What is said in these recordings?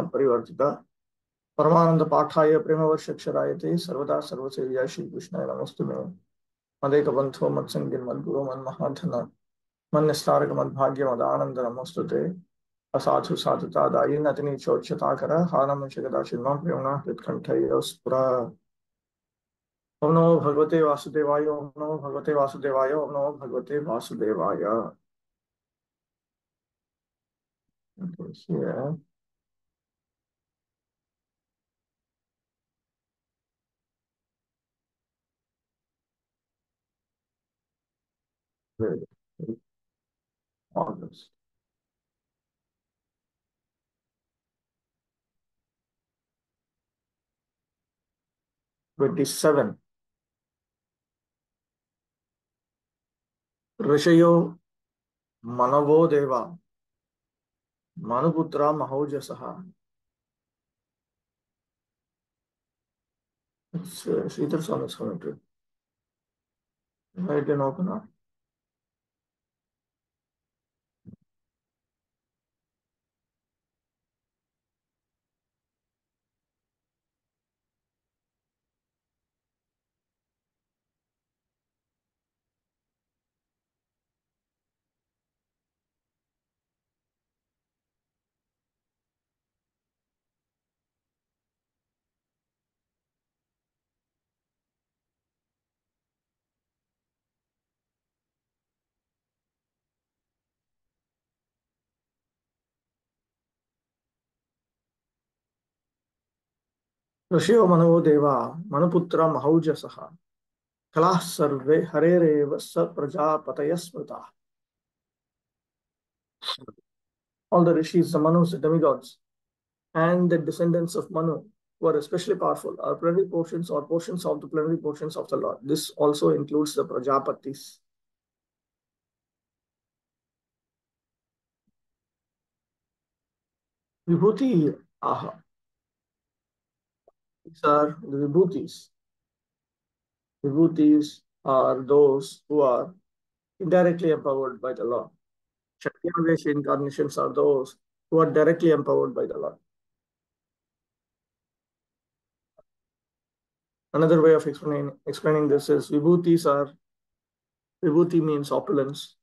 परिवर्तिता परमानंद पाठाय प्रेमवर्षक्षरायते सर्वदा सर्वसेव्या श्री कृष्णाय नमोस्तु मे मदेक बंधो मत्संगिन मद्गुरो मन्महाधन मन्निस्तारक मद्भाग्य मदानंद नमोस्तुते असाधु साधुता दायि नतनी चोच्यताकर हानम शगदा शिल्मा प्रेमणा हृत्कंठयो स्फुरा ओम नमो भगवते वासुदेवाय ओम नमो भगवते वासुदेवाय ओम नमो भगवते वासुदेवाय here with August 27 ऋषयो मनवो देवा मनुपुत्रा महौजसः. It's Sridhar Swami's commentary. I can open up. ऋषयो मनवो देवा मनुपुत्रा महौजसः कलाः सर्वे हरेरेव स प्रजापतयः स्मृताः. All the rishis, the manus, the demigods, and the descendants of Manu were especially powerful, are plenary portions or portions of the plenary portions of the Lord. This also includes the Prajapatis. Vibhuti aha. These are the Vibhutis. Vibhutis are those who are indirectly empowered by the Lord. Shakti-avesh incarnations are those who are directly empowered by the Lord. Another way of explaining this is Vibhuti means opulence,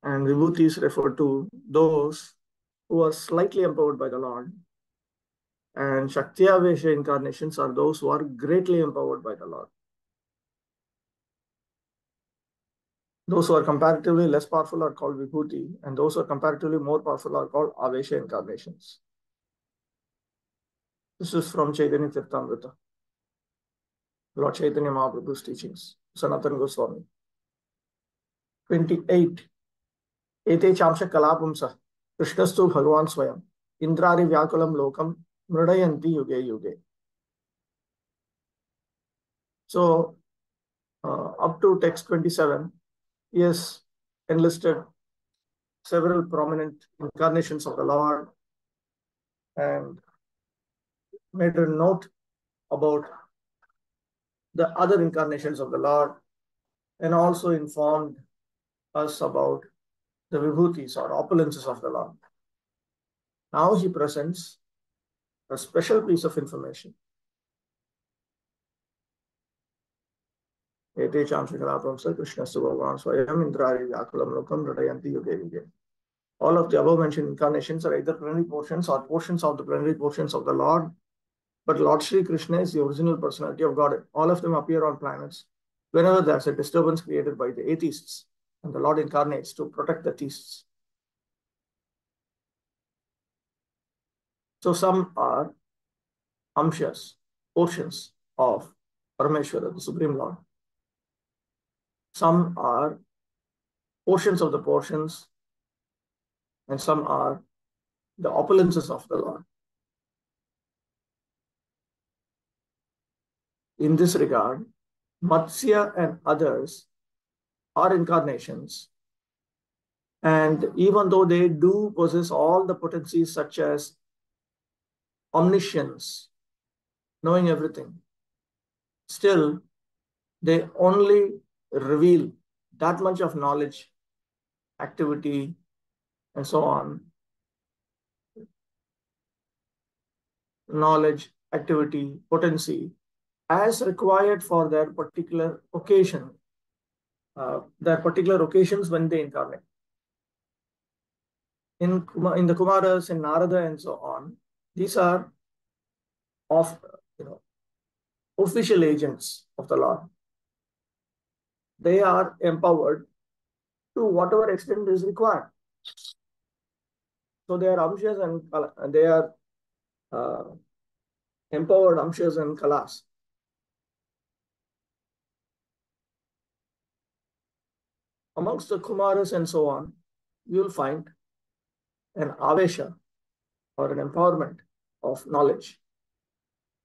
and Vibhutis refer to those who are slightly empowered by the Lord. And Shakti-avesha incarnations are those who are greatly empowered by the Lord. Those who are comparatively less powerful are called Vibhuti, and those who are comparatively more powerful are called Avesha incarnations. This is from Chaitanya Tirthamrita, Lord Chaitanya Mahaprabhu's teachings, Sanatana Goswami. 28. Ete chamsha kalapumsa, Krishnastu Bhagavan Swayam, Indrari Vyakulam Lokam, Mridayanti Yuge Yuge. So, up to text 27, he has enlisted several prominent incarnations of the Lord and made a note about the other incarnations of the Lord, and also informed us about the vibhutis or opulences of the Lord. Now he presents a special piece of information. All of the above mentioned incarnations are either plenary portions or portions of the plenary portions of the Lord, but Lord Sri Krishna is the original personality of God. All of them appear on planets whenever there's a disturbance created by the atheists, and the Lord incarnates to protect the theists. So some are amshas, portions of Parameshwara, the Supreme Lord. Some are portions of the portions, and some are the opulences of the Lord. In this regard, Matsya and others are incarnations, and even though they do possess all the potencies such as omniscience, knowing everything, still they only reveal that much of knowledge, activity, and so on knowledge, activity, potency as required for their particular occasion, their particular occasions when they incarnate. In the Kumaras and Narada and so on, these are of official agents of the Lord. They are empowered to whatever extent is required. So they are amshas and they are empowered amshas and kalas. Amongst the Kumaras and so on, you will find an avesha or an empowerment of knowledge.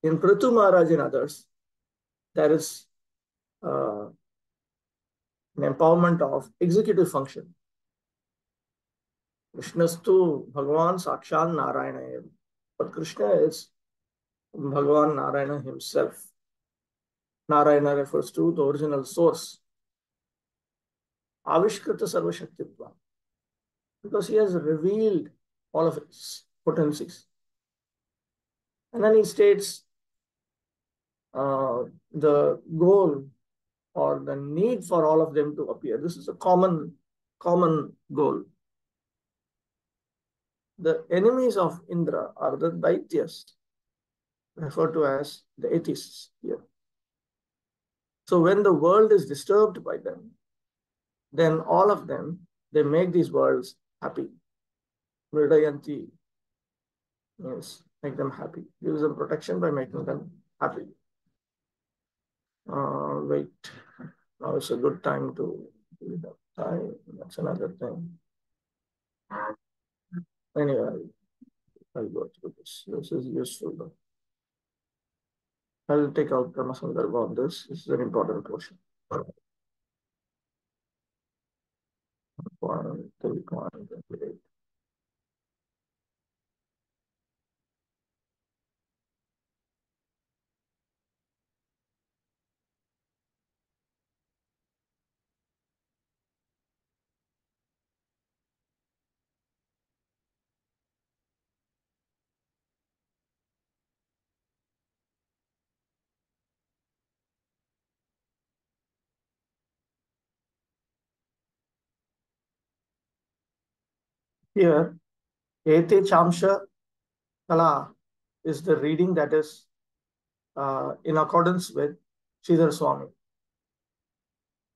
In Prithu Maharaj and others, there is an empowerment of executive function. Krishnastu Bhagavan Sakshan Narayana. But Krishna is Bhagavan Narayana himself. Narayana refers to the original source. Avishkrita Sarva Shaktitva. Because he has revealed all of his potencies. And then he states the goal or the need for all of them to appear. This is a common goal. The enemies of Indra are the Daityas, referred to as the atheists here. So when the world is disturbed by them, then all of them, they make these worlds happy. Mridayanti means make them happy. Gives them protection by making them happy. Wait, now it's a good time to read up time. That's another thing. Anyway, I'll go through this. This is useful though. I'll take out Brahma Sandarbha on this. This is an important portion. Here, Ete Chamsha Kala is the reading that is in accordance with Sridhar Swami.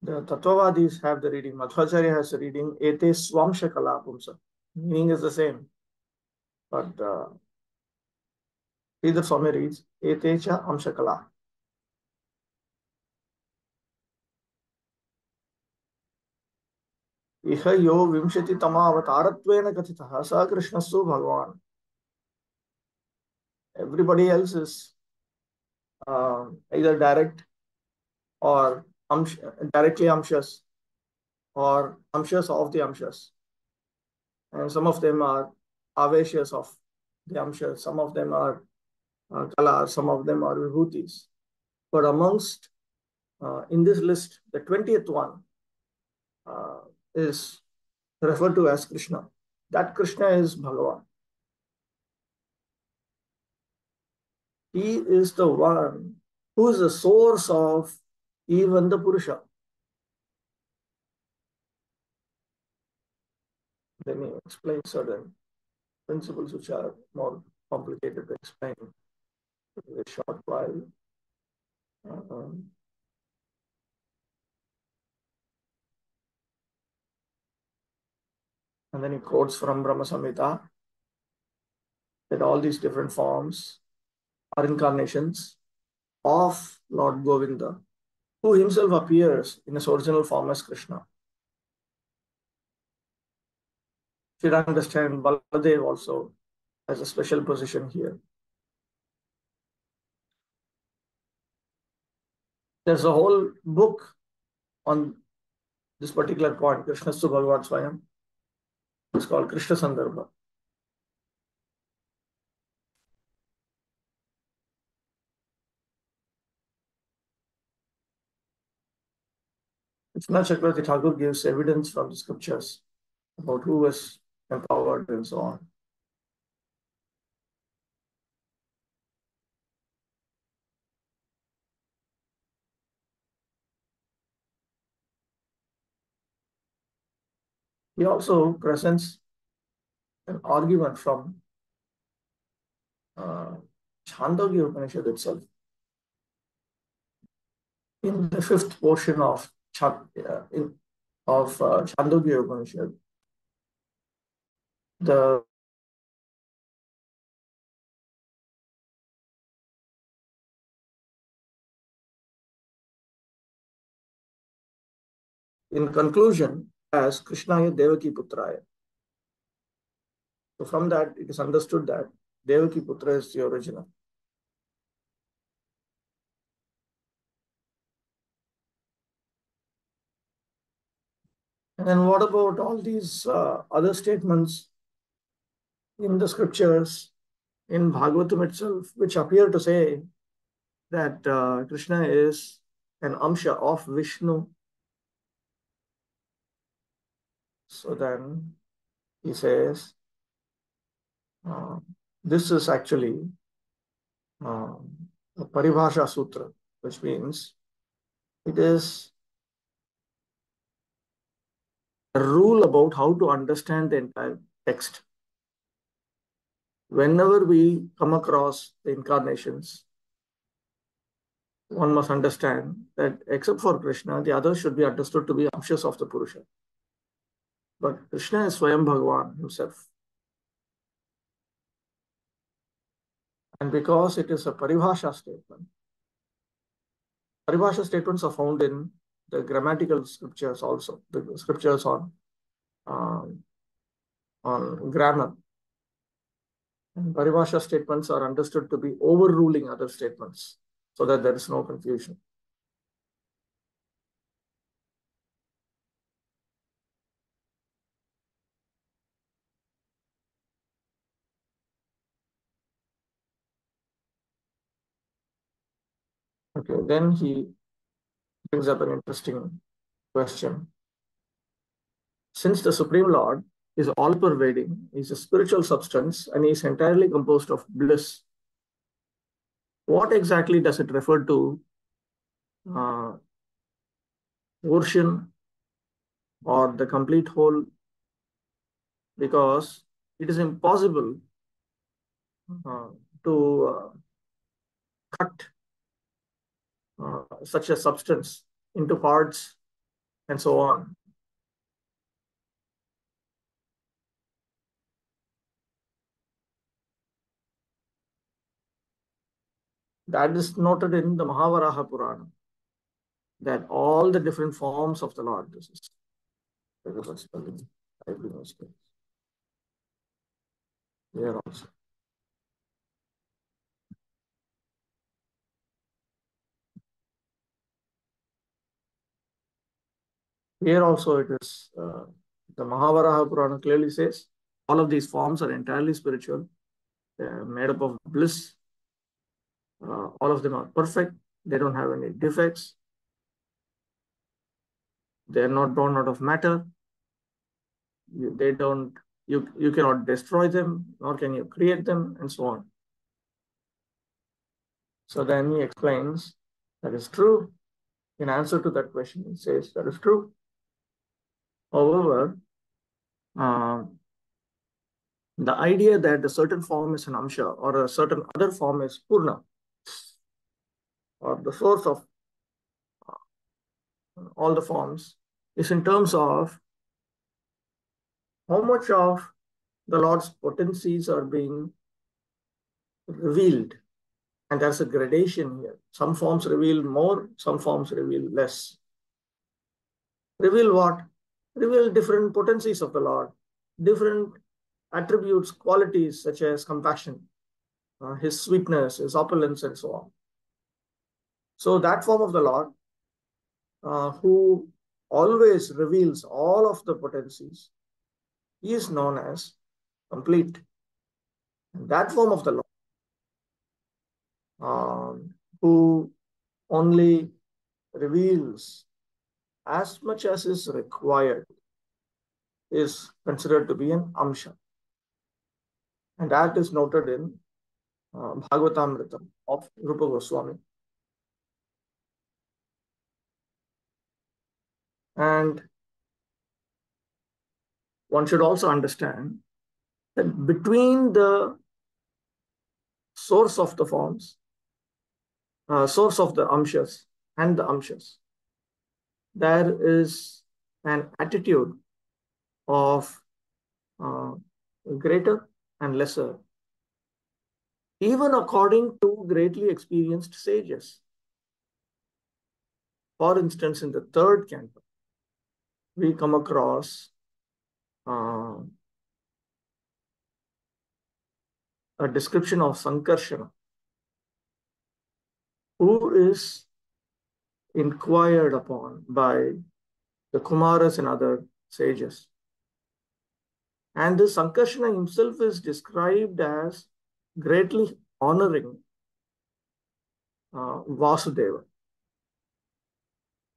The Tattvavadis have the reading. Madhvacharya has the reading Ete Swamsha Kala Pumsa. Meaning is the same. But Sridhar Swami reads Ete Cha Amsha Kala. Iha yo vimshati tama avatarattvena kathitaha sa Krishnastu Bhagavan. Everybody else is either direct or directly amshas or amshas of the amshas. And some of them are aveshyas of the amshas. Some of them are kalas. Some of them are vibhutis. But amongst, in this list, the 20th one is referred to as Krishna. That Krishna is Bhagavan. He is the one who is the source of even the Purusha. Then he explains certain principles which are more complicated to explain in a short while. And then he quotes from Brahma Samhita that all these different forms are incarnations of Lord Govinda, who himself appears in his original form as Krishna. You should understand Baladev also has a special position here. There's a whole book on this particular point, Krishnastu Bhagavan Swayam. It's called Krishna Sandarbha. Vishnu Chakravarti Thakur gives evidence from the scriptures about who was empowered and so on. He also presents an argument from Chandogya Upanishad itself. In the fifth portion of Chandogya Upanishad, the in conclusion as Krishnaya Devaki Putraya. So from that, it is understood that Devaki Putra is the original. And then what about all these other statements in the scriptures, in Bhagavatam itself, which appear to say that Krishna is an Amsha of Vishnu? So then he says, this is actually a Paribhasha Sutra, which means it is a rule about how to understand the entire text. Whenever we come across the incarnations, one must understand that except for Krishna, the others should be understood to be Amshas of the Purusha. But Krishna is Swayam Bhagavan himself. And because it is a Paribhasha statement, Paribhasha statements are found in the grammatical scriptures also, the scriptures on grammar. And Paribhasha statements are understood to be overruling other statements so that there is no confusion. Okay, then he brings up an interesting question. Since the Supreme Lord is all-pervading, he is a spiritual substance, and he is entirely composed of bliss, what exactly does it refer to? Portion or the complete whole? Because it is impossible to cut such a substance into parts and so on. That is noted in the Mahavaraha Purana, that all the different forms of the Lord, this is here also. Here also it is, the Mahavaraha Purana clearly says, all of these forms are entirely spiritual. They are made up of bliss. All of them are perfect. They don't have any defects. They are not born out of matter. You cannot destroy them, nor can you create them, and so on. So then he explains that is true. In answer to that question, he says that is true. However, the idea that a certain form is an Amsha or a certain other form is Purna, or the source of all the forms, is in terms of how much of the Lord's potencies are being revealed. And there's a gradation here. Some forms reveal more, some forms reveal less. Reveal what? Reveal different potencies of the Lord, different attributes, qualities such as compassion, his sweetness, his opulence, and so on. So that form of the Lord, who always reveals all of the potencies, he is known as complete. And that form of the Lord, who only reveals as much as is required, is considered to be an Amsha. And that is noted in Bhagavatamrita of Rupa Goswami. And one should also understand that between the source of the forms, source of the amshas and the amshas, there is an attitude of uh, greater and lesser, even according to greatly experienced sages. For instance, in the third canto, we come across a description of Sankarshana, who is inquired upon by the Kumaras and other sages. And this Sankarshana himself is described as greatly honoring Vasudeva.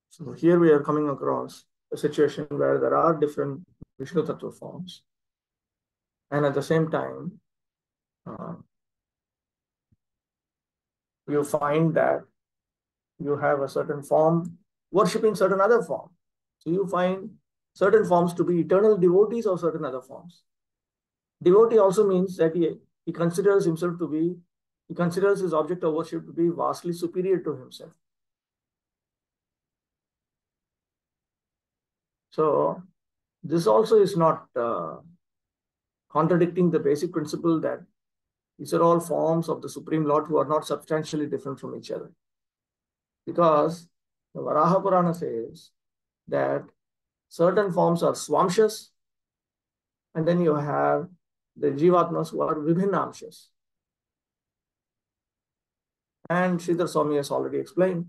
So here we are coming across a situation where there are different Vishnu Tattva forms. And at the same time, you find that you have a certain form worshipping certain other form. So you find certain forms to be eternal devotees of certain other forms. Devotee also means that he considers himself to be, he considers his object of worship to be vastly superior to himself. So this also is not contradicting the basic principle that these are all forms of the Supreme Lord who are not substantially different from each other. Because the Varaha Purana says that certain forms are swamshas, and then you have the Jivatmas who are Vibhinnamshas. And Sridhar Swami has already explained,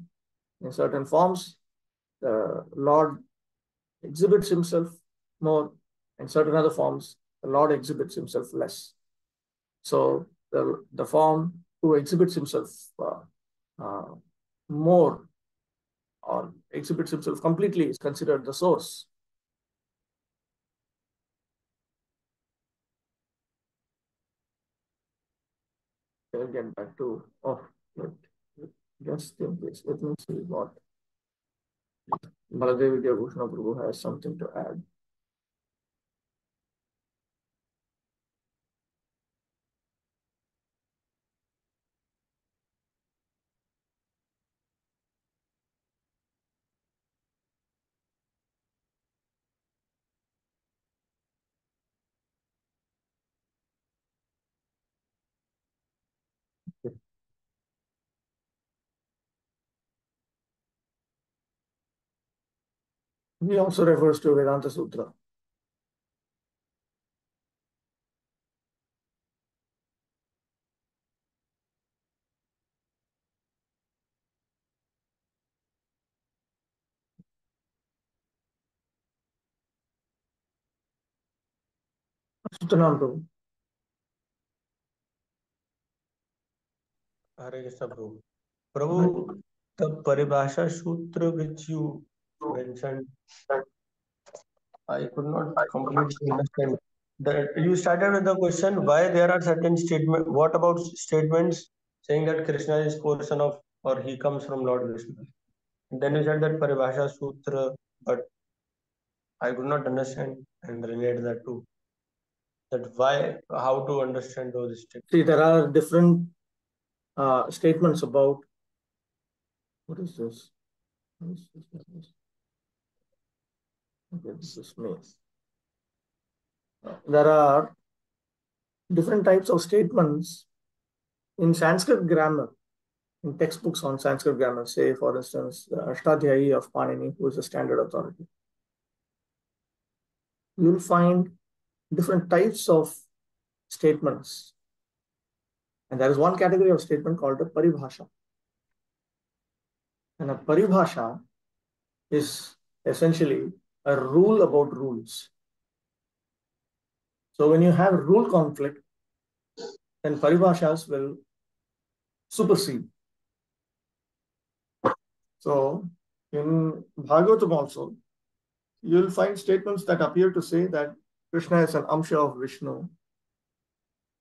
in certain forms, the Lord exhibits himself more, in certain other forms, the Lord exhibits himself less. So the form who exhibits himself more or exhibits himself completely is considered the source. I'll get back to, just in case, let me see what Baladev Vidyabhushana Prabhu has something to add. He also refers to Vedanta Sutra. Sutanam Prabhu. Hare Krishna Prabhu. Prabhu, the Paribhasha Sutra which you mentioned, I could not completely understand. That you started with the question why there are certain statements. What about statements saying that Krishna is portion of or he comes from Lord Vishnu? And then you said that Paribhasha Sutra, but I could not understand and relate that to that why, how to understand those statements. See, there are different statements about what is this? What is this? Okay, this is me. There are different types of statements in Sanskrit grammar, in textbooks on Sanskrit grammar. Say, for instance, the Ashtadhyayi of Panini, who is a standard authority. You'll find different types of statements. And there is one category of statement called a paribhasha. And a paribhasha is essentially a rule about rules. So when you have rule conflict, then paribhashas will supersede. So in Bhagavatam also, you'll find statements that appear to say that Krishna is an amsha of Vishnu,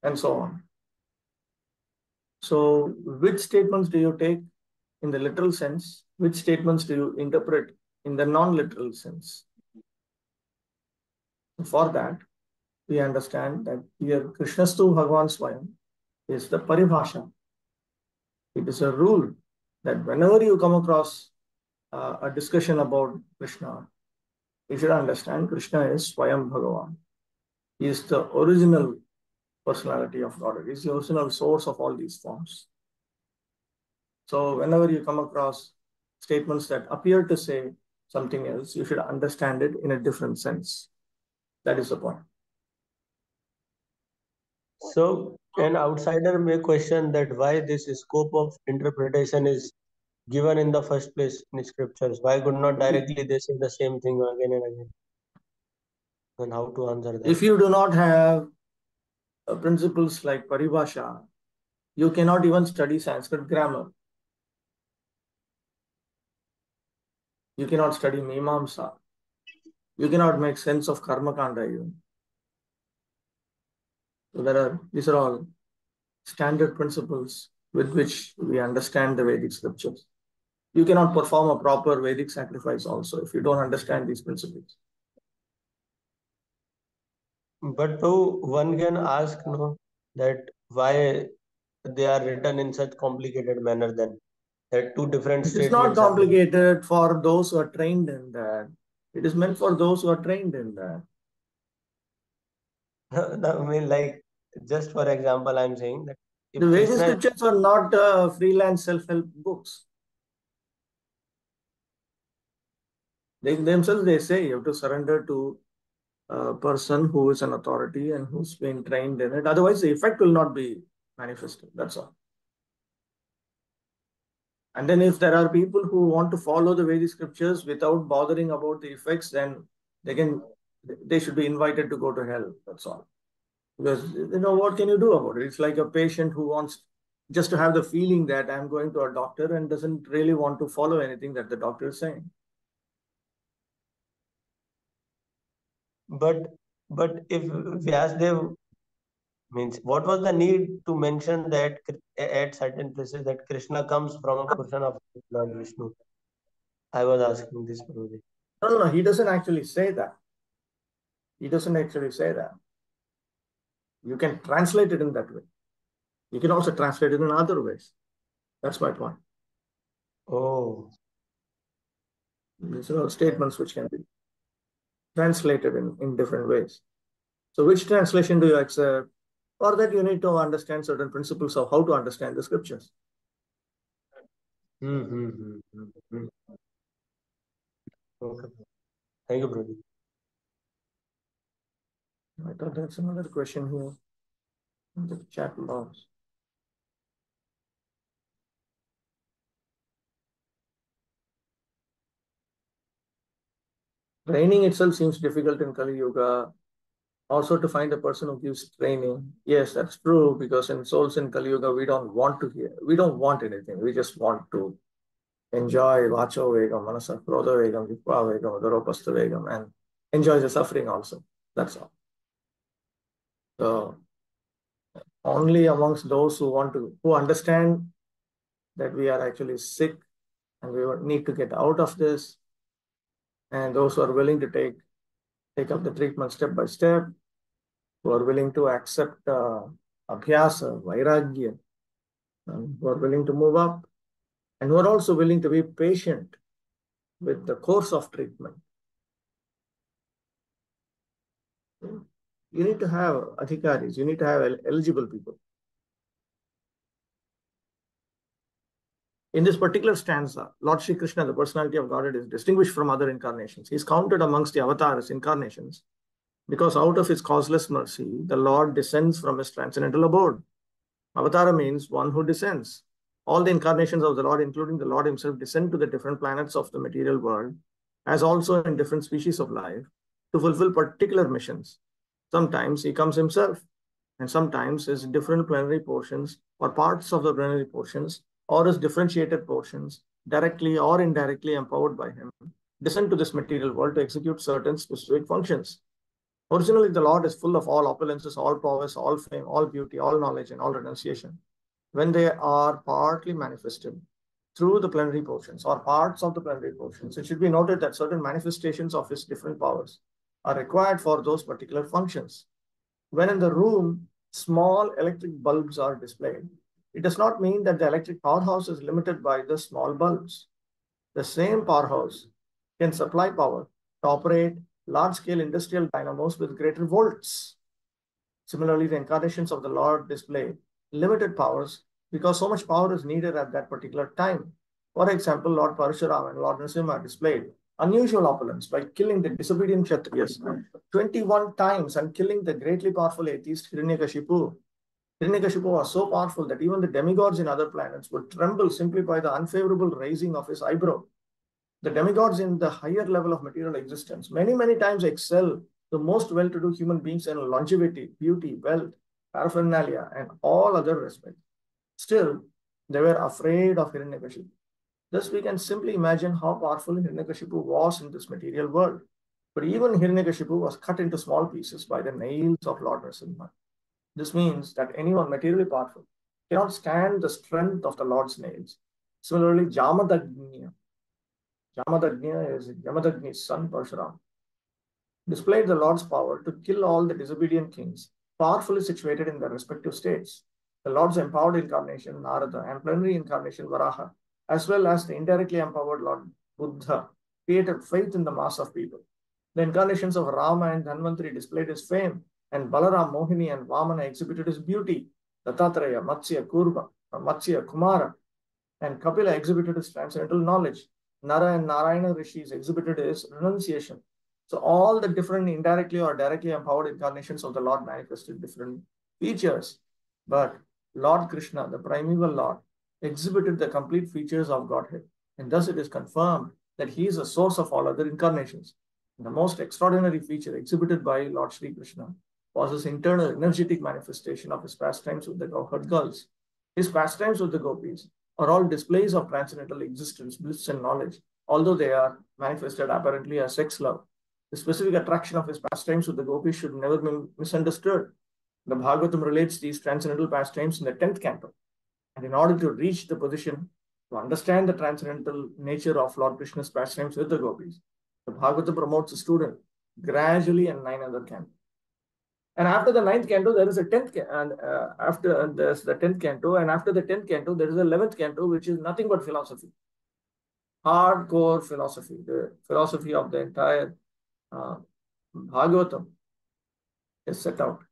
and so on. So which statements do you take in the literal sense? Which statements do you interpret in the non-literal sense? For that, we understand that here Krishnastu Bhagavan Swayam is the paribhasha. It is a rule that whenever you come across a discussion about Krishna, you should understand Krishna is Swayam Bhagavan. He is the original personality of God. He is the original source of all these forms. So whenever you come across statements that appear to say something else, you should understand it in a different sense. That is the point. So an outsider may question that why this scope of interpretation is given in the first place in scriptures. Why could not directly they say the same thing again and again? And how to answer that? If you do not have principles like paribhasha, you cannot even study Sanskrit grammar. You cannot study Mimamsa. You cannot make sense of Karma Kanda even. So these are all standard principles with which we understand the Vedic scriptures. You cannot perform a proper Vedic sacrifice also if you don't understand these principles. But one can ask, no, that why they are written in such complicated manner then? That two different It is not statements are there. complicated for those who are trained in that. It is meant for those who are trained in that. I mean, like, just for example, I'm saying that The if Vedic Krishna is scriptures are not freelance self-help books. They themselves, they say you have to surrender to a person who is an authority and who's been trained in it. Otherwise, the effect will not be manifested. That's all. And then if there are people who want to follow the Vedic scriptures without bothering about the effects, then they should be invited to go to hell. That's all. Because what can you do about it? It's like a patient who wants just to have the feeling that I'm going to a doctor and doesn't really want to follow anything that the doctor is saying. but if Vyasdev means what was the need to mention that at certain places that Krishna comes from a portion of Lord Vishnu? I was asking this, Prabhuji. No. He doesn't actually say that. He doesn't actually say that. You can translate it in that way. You can also translate it in other ways. That's my point. Oh, These are statements which can be translated in different ways. So which translation do you accept? Or that you need to understand certain principles of how to understand the scriptures. Okay. Thank you, Prabhuji. I thought that's another question here in the chat box. Training itself seems difficult in Kali Yuga. Also, to find a person who gives training. Yes, that's true, because in souls in Kali Yuga, we don't want to hear. We don't want anything. We just want to enjoy Vacho Vegam, Manasa Krodha Vegam, Vipva Vegam, Dharopastha Vegam, and enjoy the suffering also. That's all. So, only amongst those who understand that we are actually sick and we need to get out of this, and those who are willing to take up the treatment step by step, who are willing to accept abhyasa, vairagya, and who are willing to move up, and who are also willing to be patient with the course of treatment. You need to have adhikaris, you need to have eligible people. In this particular stanza, Lord Sri Krishna, the personality of Godhead, is distinguished from other incarnations. He is counted amongst the avatars, incarnations, because out of his causeless mercy, the Lord descends from his transcendental abode. Avatara means one who descends. All the incarnations of the Lord, including the Lord himself, descend to the different planets of the material world, as also in different species of life, to fulfill particular missions. Sometimes he comes himself, and sometimes his different plenary portions or parts of the plenary portions or his differentiated portions, directly or indirectly empowered by him, descend to this material world to execute certain specific functions. Originally, the Lord is full of all opulences, all prowess, all fame, all beauty, all knowledge, and all renunciation. When they are partly manifested through the plenary portions or parts of the plenary portions, it should be noted that certain manifestations of his different powers are required for those particular functions. When in the room, small electric bulbs are displayed, it does not mean that the electric powerhouse is limited by the small bulbs. The same powerhouse can supply power to operate large-scale industrial dynamos with greater volts. Similarly, the incarnations of the Lord display limited powers because so much power is needed at that particular time. For example, Lord Parshuram and Lord Nrsimha displayed unusual opulence by killing the disobedient Kshatriyas 21 times and killing the greatly powerful atheist Hiranyakashipu. Hiranyakashipu was so powerful that even the demigods in other planets would tremble simply by the unfavorable raising of his eyebrow. The demigods in the higher level of material existence many times excel the most well-to-do human beings in longevity, beauty, wealth, paraphernalia, and all other respects. Still, they were afraid of Hiranyakashipu. Thus, we can simply imagine how powerful Hiranyakashipu was in this material world. But even Hiranyakashipu was cut into small pieces by the nails of Lord Nrsimha. This means that anyone materially powerful cannot stand the strength of the Lord's nails. Similarly, Jamadagnya is Yamadagni's son Parshuram, displayed the Lord's power to kill all the disobedient kings, powerfully situated in their respective states. The Lord's empowered incarnation, Narada, and plenary incarnation, Varaha, as well as the indirectly empowered Lord Buddha, created faith in the mass of people. The incarnations of Rama and Dhanvantari displayed his fame, and Balaram, Mohini, and Vamana exhibited his beauty. Dattatreya, Matsya, Kumara, and Kapila exhibited his transcendental knowledge. Nara and Narayana rishis exhibited his renunciation. So all the different indirectly or directly empowered incarnations of the Lord manifested different features. But Lord Krishna, the primeval Lord, exhibited the complete features of Godhead. And thus it is confirmed that he is the source of all other incarnations. And the most extraordinary feature exhibited by Lord Sri Krishna was his internal energetic manifestation of his pastimes with the cowherd girls. His pastimes with the gopis are all displays of transcendental existence, bliss, and knowledge, although they are manifested apparently as sex love. The specific attraction of his pastimes with the gopis should never be misunderstood. The Bhagavatam relates these transcendental pastimes in the 10th canto. And in order to reach the position to understand the transcendental nature of Lord Krishna's pastimes with the gopis, the Bhagavatam promotes a student gradually in 9 other cantos. And after the 9th canto, there is a 10th, and after there's the 10th canto, and after the 10th canto, there is a 11th canto, which is nothing but philosophy. Hardcore philosophy, the philosophy of the entire Bhagavatam is set out.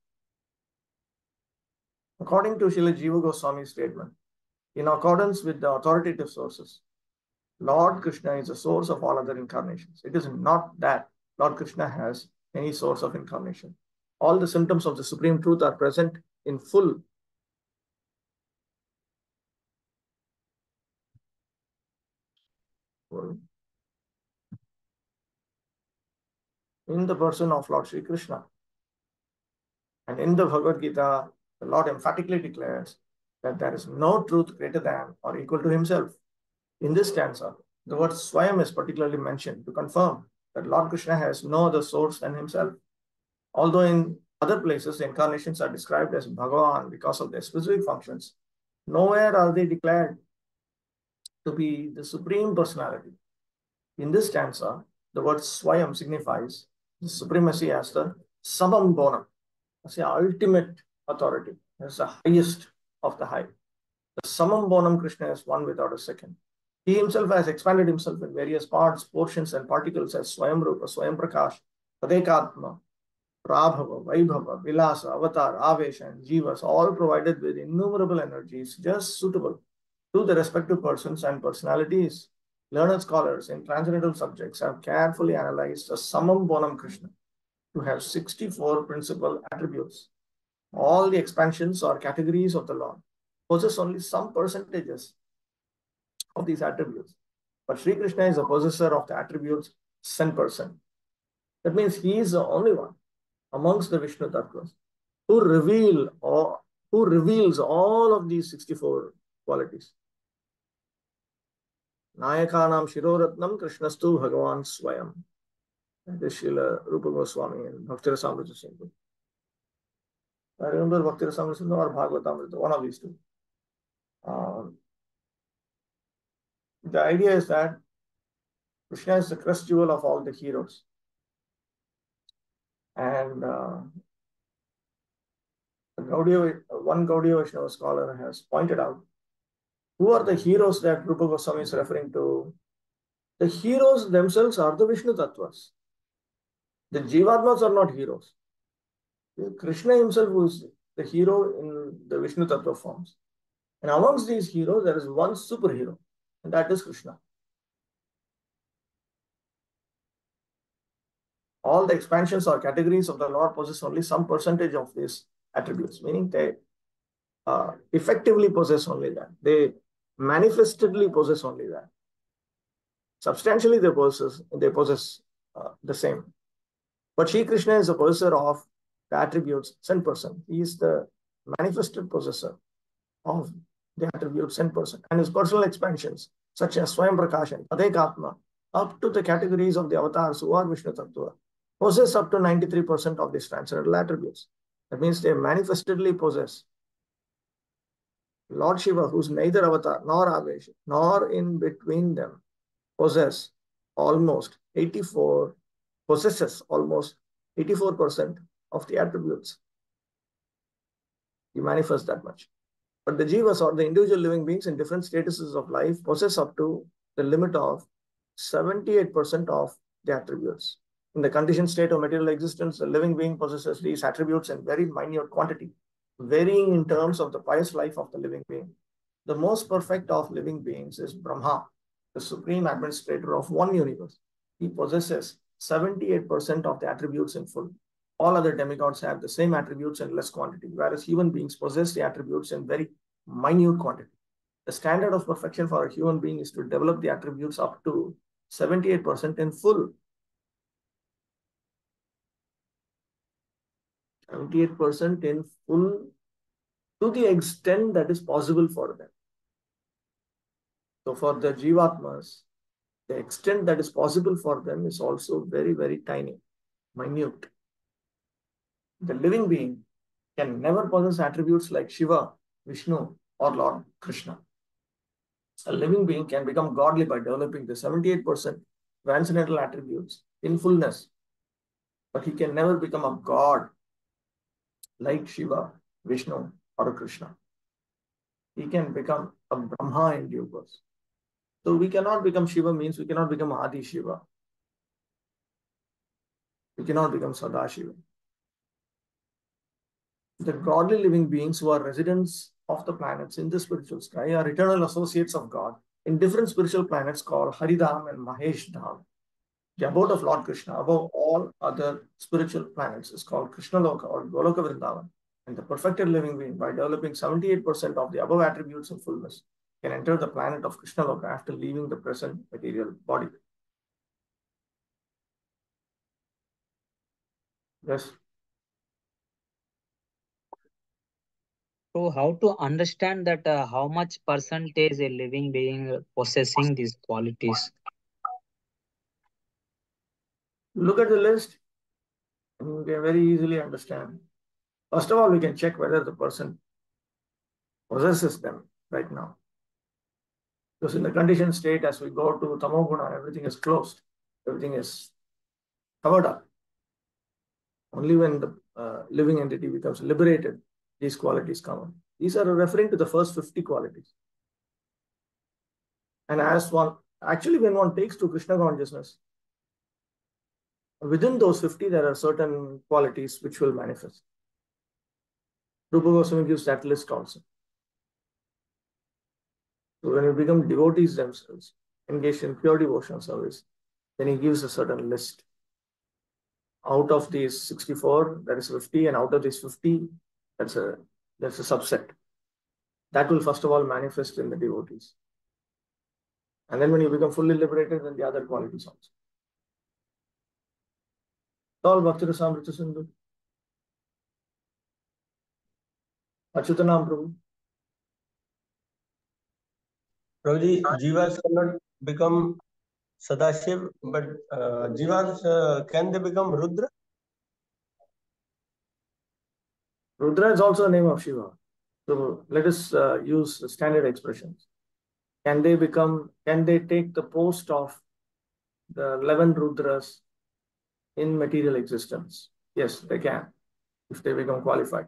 According to Srila Jiva Goswami's statement, in accordance with the authoritative sources, Lord Krishna is the source of all other incarnations. It is not that Lord Krishna has any source of incarnation. All the symptoms of the supreme truth are present in full in the person of Lord Sri Krishna. And in the Bhagavad Gita, the Lord emphatically declares that there is no truth greater than or equal to himself. In this stanza, the word Swayam is particularly mentioned to confirm that Lord Krishna has no other source than himself. Although in other places, the incarnations are described as Bhagavan because of their specific functions, nowhere are they declared to be the supreme personality. In this stanza, the word Swayam signifies the supremacy as the Samam Bonam, as the ultimate authority, as the highest of the high. The Samam Bonam Krishna is one without a second. He himself has expanded himself in various parts, portions, and particles as Swayam Rupa, Swayam Prakash, Tadekatma, Prabhava, Vaibhava, Vilasa, Avatar, Avesha, and Jivas, all provided with innumerable energies just suitable to the respective persons and personalities. Learned scholars in transcendental subjects have carefully analyzed a Samam Bonam Krishna to have 64 principal attributes. All the expansions or categories of the Lord possess only some percentages of these attributes. But Sri Krishna is a possessor of the attributes 10%. That means he is the only one amongst the Vishnu Tattvas who reveals all of these 64 qualities. Nayakanam Shiroratnam Krishnastu Bhagavan Swayam. This is Srila Rupa Goswami and Bhakti-rasamrita Sindhu. I remember Bhakti-rasamrita Sindhu or Bhagavatamrita, one of these two. The idea is that Krishna is the crest jewel of all the heroes. And one Gaudiya Vaishnava scholar has pointed out who are the heroes that Rupa Goswami is referring to. The heroes themselves are the Vishnu Tattvas. The Jivatmas are not heroes. Krishna himself was the hero in the Vishnu Tattva forms. And amongst these heroes, there is one superhero, and that is Krishna. All the expansions or categories of the Lord possess only some percentage of these attributes, meaning they effectively possess only that. They manifestedly possess only that. Substantially, they possess the same. But Shri Krishna is a possessor of the attributes 10%. He is the manifested possessor of the attributes 10%. And his personal expansions, such as Swayam Prakash and Tadekatma, up to the categories of the avatars who are Vishnu Tattva, possess up to 93% of these transcendental attributes. That means they manifestedly possess. Lord Shiva, who's neither avatar nor Avesh, nor in between them, possesses almost 84% of the attributes. He manifests that much. But the jivas, or the individual living beings in different statuses of life, possess up to the limit of 78% of the attributes. In the conditioned state of material existence, the living being possesses these attributes in very minute quantity, varying in terms of the pious life of the living being. The most perfect of living beings is Brahma, the supreme administrator of one universe. He possesses 78% of the attributes in full. All other demigods have the same attributes in less quantity, whereas human beings possess the attributes in very minute quantity. The standard of perfection for a human being is to develop the attributes up to 78% in full. 78% in full to the extent that is possible for them. So for the Jivatmas, the extent that is possible for them is also very, very tiny, minute. The living being can never possess attributes like Shiva, Vishnu, or Lord Krishna. A living being can become godly by developing the 78% transcendental attributes in fullness, but he can never become a god like Shiva, Vishnu, or Krishna. He can become a Brahma in due course. So we cannot become Shiva means we cannot become Adi Shiva. We cannot become Sadashiva. The godly living beings who are residents of the planets in the spiritual sky are eternal associates of God in different spiritual planets called Haridham and Mahesh Dham. The abode of Lord Krishna above all other spiritual planets is called Krishna Loka or Goloka Vrindavan. And the perfected living being, by developing 78% of the above attributes in fullness, can enter the planet of Krishna Loka after leaving the present material body. Yes. So how to understand that how much percentage a living being possessing these qualities? Look at the list and you can very easily understand. First of all, we can check whether the person possesses them right now. Because in the conditioned state, as we go to Tamoguna, everything is closed. Everything is covered up. Only when the living entity becomes liberated, these qualities come on. These are referring to the first 50 qualities. And as one, actually when one takes to Krishna consciousness, within those 50, there are certain qualities which will manifest. Rupa Goswami gives that list also. So when you become devotees themselves, engaged in pure devotional service, then he gives a certain list. Out of these 64, that is 50, and out of these 50, that's a subset. That will first of all manifest in the devotees. And then when you become fully liberated, then the other qualities also. All Bhakti Rasamrita Sindhu. Achyutanam Prabhu. Prabhuji, jivas cannot become Sadashiv, but jivas, can they become Rudra? Rudra is also a name of Shiva. So let us use standard expressions. Can they take the post of the 11 Rudras in material existence? Yes, they can, if they become qualified.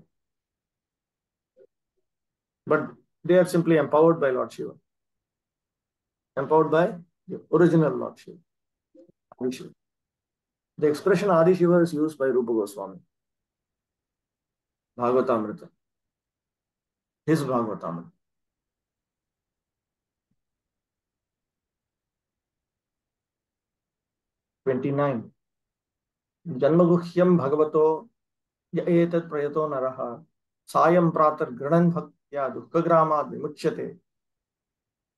But they are simply empowered by Lord Shiva. Empowered by the original Lord Shiva. Adi Shiva. The expression Adi Shiva is used by Rupa Goswami. Bhagavatamrita. His Bhagavatamrita. 29. Janmaguhyam Bhagavato Etat Prayato Naraha Sayam Pratar Granan Bhaktya Dukkagrama Vimuchyate.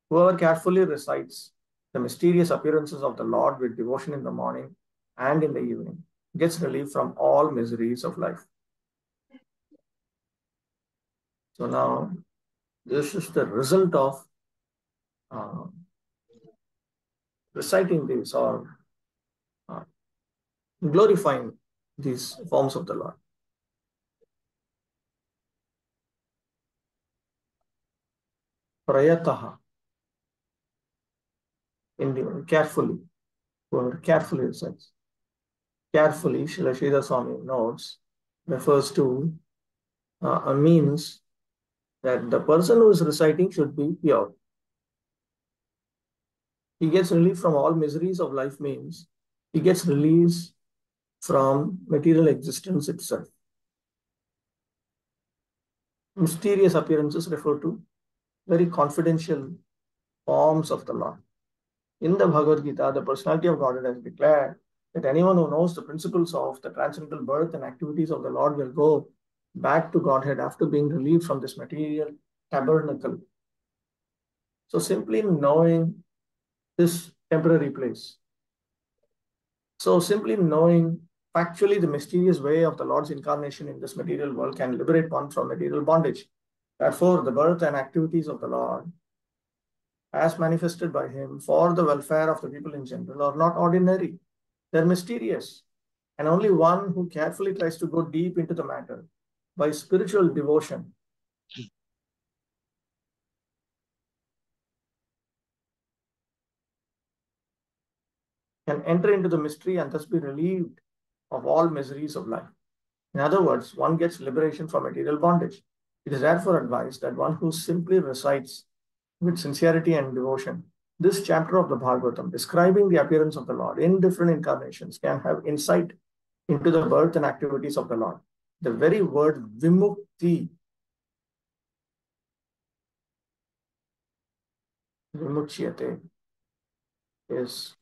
Whoever carefully recites the mysterious appearances of the Lord with devotion in the morning and in the evening gets relief from all miseries of life. So now, this is the result of reciting these or glorifying these forms of the Lord. Prayataha. Carefully. Whoever carefully recites. Carefully, Srila Sridhar Swami notes, refers to means that the person who is reciting should be pure. He gets relief from all miseries of life means he gets release from material existence itself. Mysterious appearances refer to very confidential forms of the Lord. In the Bhagavad Gita, the personality of Godhead has declared that anyone who knows the principles of the transcendental birth and activities of the Lord will go back to Godhead after being relieved from this material tabernacle. So simply knowing this temporary place. So simply knowing factually the mysterious way of the Lord's incarnation in this material world can liberate one from material bondage. Therefore, the birth and activities of the Lord, as manifested by him for the welfare of the people in general, are not ordinary. They're mysterious. And only one who carefully tries to go deep into the matter by spiritual devotion can enter into the mystery and thus be relieved of all miseries of life. In other words, one gets liberation from material bondage. It is therefore advised that one who simply recites with sincerity and devotion this chapter of the Bhagavatam describing the appearance of the Lord in different incarnations can have insight into the birth and activities of the Lord. The very word vimukti, vimuchyate, is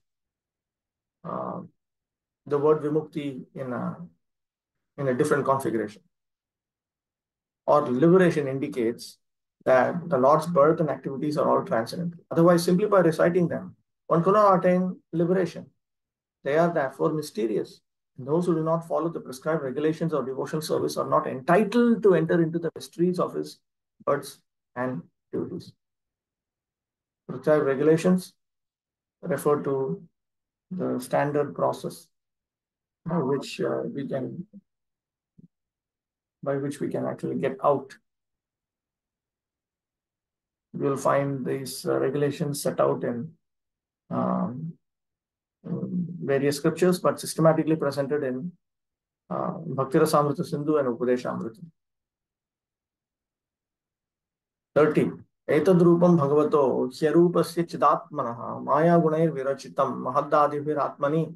the word vimukti in a different configuration. Or liberation indicates that the Lord's birth and activities are all transcendental. Otherwise, simply by reciting them, one cannot attain liberation. They are therefore mysterious. And those who do not follow the prescribed regulations of devotional service are not entitled to enter into the mysteries of his births and activities. Prescribed regulations refer to the standard process by which we can actually get out. You will find these regulations set out in various scriptures, but systematically presented in Bhakti-rasamrita Sindhu and Upadeshamrita. 30. Etadrupam bhagavato hyarupasya chidatmanaha maya gunair virachitam mahadadibhiratmani.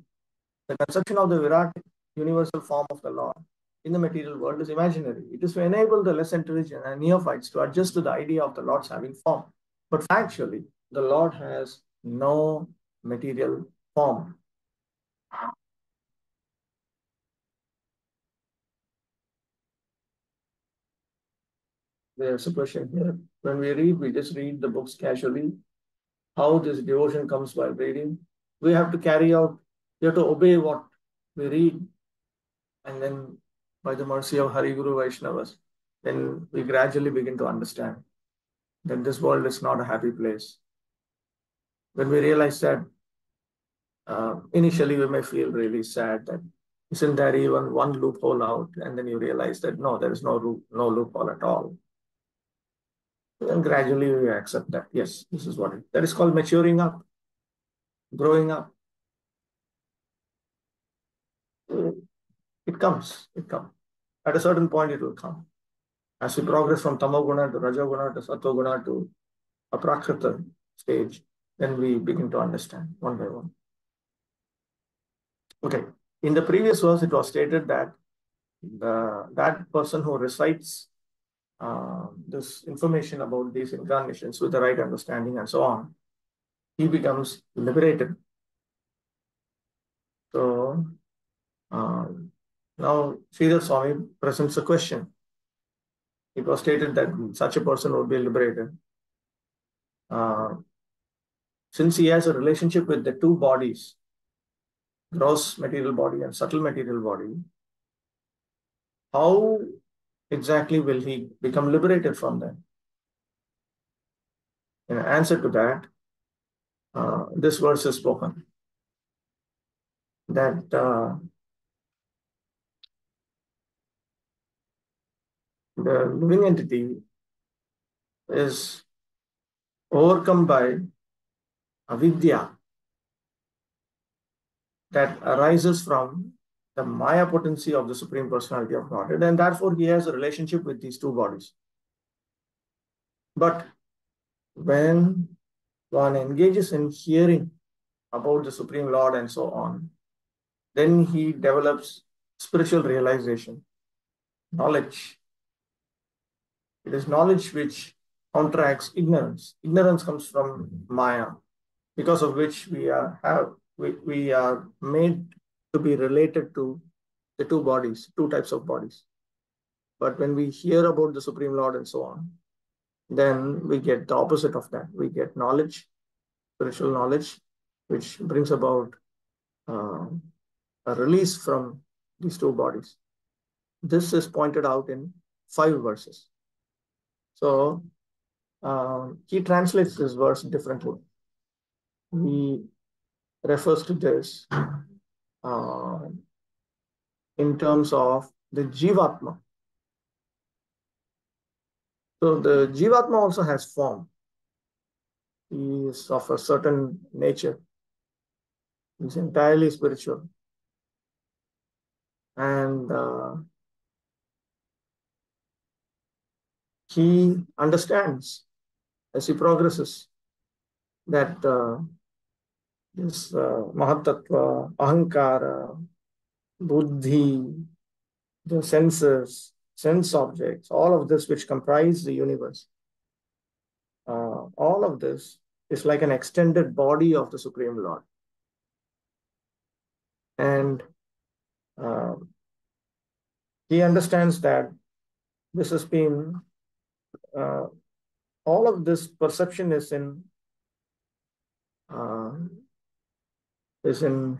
The conception of the Virat, universal form of the Lord, in the material world is imaginary. It is to enable the less intelligent and neophytes to adjust to the idea of the Lord's having form. But factually, the Lord has no material form. There's a question here. When we read, we just read the books casually. How this devotion comes while reading. We have to carry out, we have to obey what we read. And then by the mercy of Hari Guru Vaishnavas, then we gradually begin to understand that this world is not a happy place. When we realize that, initially we may feel really sad that isn't there even one loophole out? And then you realize that no, there is no loophole at all. And gradually we accept that, yes, this is what that is called maturing up, growing up. It it comes. At a certain point, it will come. As we progress from Tamoguna to Rajoguna to Sattoguna to Aprakrita stage, then we begin to understand one by one. Okay. In the previous verse, it was stated that that person who recites this information about these incarnations with the right understanding and so on, he becomes liberated. So now Sridhar Swami presents a question. It was stated that such a person would be liberated. Since he has a relationship with the two bodies, gross material body and subtle material body, how exactly will he become liberated from them? In answer to that, this verse is spoken that the living entity is overcome by avidya that arises from the Maya potency of the Supreme Personality of Godhead, and therefore he has a relationship with these two bodies. But when one engages in hearing about the Supreme Lord and so on, then he develops spiritual realization, knowledge. It is knowledge which counteracts ignorance. Ignorance comes from Maya, because of which we are made to be related to the two bodies, two types of bodies. But when we hear about the Supreme Lord and so on, then we get the opposite of that. We get knowledge, spiritual knowledge, which brings about a release from these two bodies. This is pointed out in 5 verses. So he translates this verse differently. He refers to this in terms of the Jivatma. So the Jivatma also has form. He is of a certain nature. He's entirely spiritual. And he understands as he progresses that this Mahatattva, Ahankara, Buddhi, the senses, sense objects, all of this which comprise the universe, all of this is like an extended body of the Supreme Lord. And he understands that this has been, all of this perception is in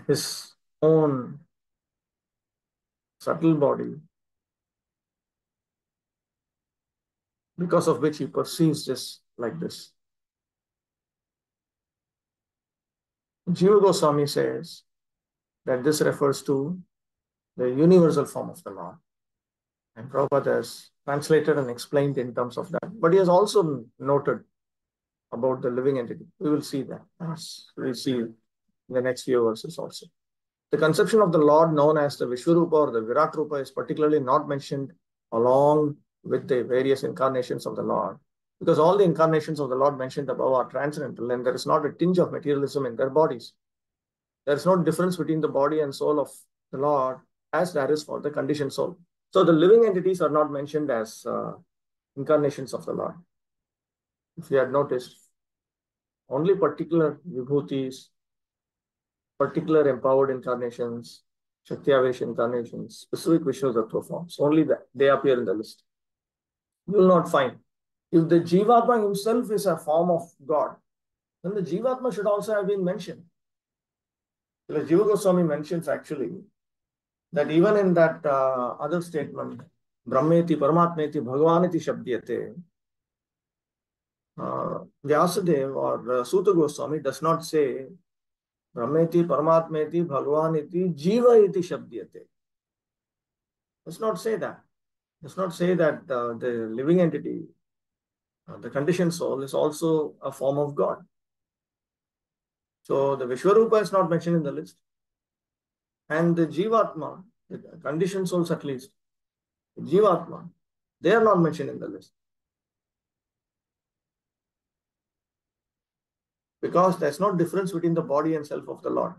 his own subtle body, because of which he perceives this like this. Jiva Goswami says that this refers to the universal form of the Lord. And Prabhupada has translated and explained in terms of that. But he has also noted about the living entity. We will see that. We'll see in the next few verses also. The conception of the Lord known as the Vishwarupa or the Virat Rupa is particularly not mentioned along with the various incarnations of the Lord, because all the incarnations of the Lord mentioned above are transcendental, and there is not a tinge of materialism in their bodies. There is no difference between the body and soul of the Lord as there is for the conditioned soul. So the living entities are not mentioned as incarnations of the Lord. If you had noticed, only particular vibhutis, particular empowered incarnations, Shakti-Avesh incarnations, specific Vishwatattva forms, only that they appear in the list. You will not find. If the Jivatma himself is a form of God, then the Jivatma should also have been mentioned. Because Jiva Goswami mentions actually that even in that other statement, Brahmeti, Paramatmeti, Bhagavaniti Shabdyate, Vyasadeva or Suta Goswami does not say Brahmeti, Paramatmeti, Bhagavaniti, Jiva iti Shabdyate. Does not say that. Does not say that the living entity, the conditioned soul, is also a form of God. So the Vishwarupa is not mentioned in the list. And the Jivatma the conditioned souls at least, Jivatma, they are not mentioned in the list. Because there's no difference between the body and self of the Lord.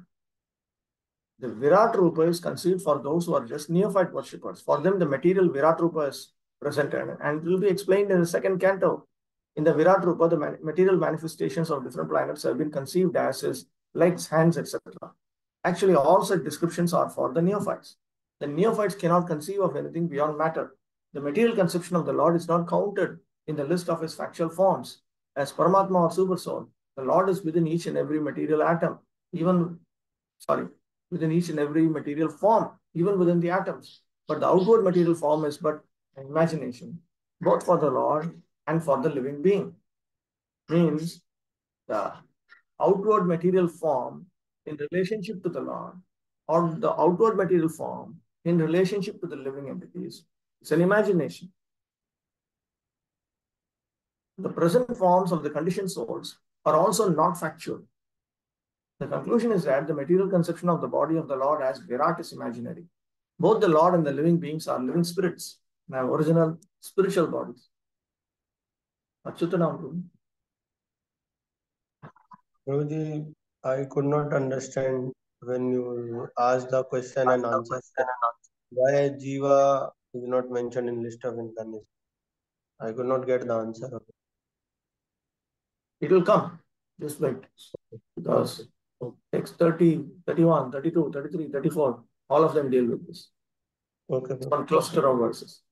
The Virat Rupa is conceived for those who are just neophyte worshippers. For them, the material Virat Rupa is presented, and it will be explained in the second canto. In the Virat Rupa, the material manifestations of different planets have been conceived as his legs, hands, etc. Actually, all such descriptions are for the neophytes. The neophytes cannot conceive of anything beyond matter. The material conception of the Lord is not counted in the list of his factual forms. As Paramatma or Supersoul, the Lord is within each and every material atom, within each and every material form, even within the atoms. But the outward material form is but an imagination, both for the Lord and for the living being. Means the outward material form in relationship to the Lord, or the outward material form in relationship to the living entities, it's an imagination. The present forms of the conditioned souls are also not factual. The conclusion is that the material conception of the body of the Lord as Virat is imaginary. Both the Lord and the living beings are living spirits and have original spiritual bodies. Achyutanam. Prabhuji, I could not understand when you asked the question and answer why Jiva is not mentioned in list of incarnation. I could not get the answer of it. It will come. Just wait. Because text 30, 31, 32, 33, 34, all of them deal with this. Okay. It's one cluster of verses.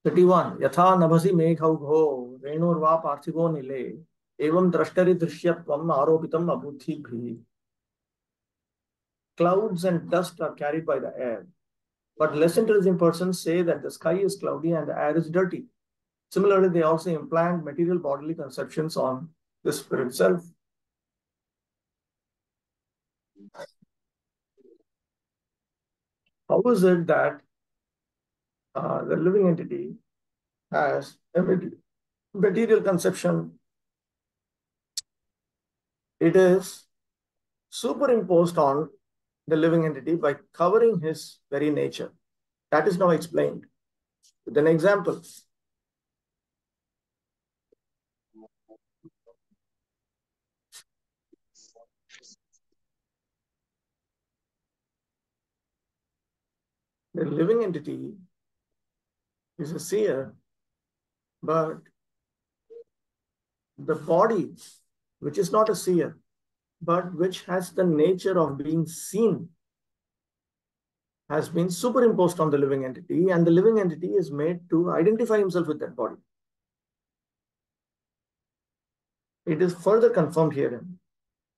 31. Yatha nabhasi meghaugho renurva parthivo nile evam drashtari drishyatvam aropitam abuddhibhi. Clouds and dust are carried by the air, but less intelligent persons say that the sky is cloudy and the air is dirty. Similarly, they also implant material bodily conceptions on the spirit self. How is it that the living entity has a material conception? It is superimposed on the living entity by covering his very nature. That is now explained with an example. The living entity is a seer, but the body, which is not a seer, but which has the nature of being seen, has been superimposed on the living entity, and the living entity is made to identify himself with that body. It is further confirmed herein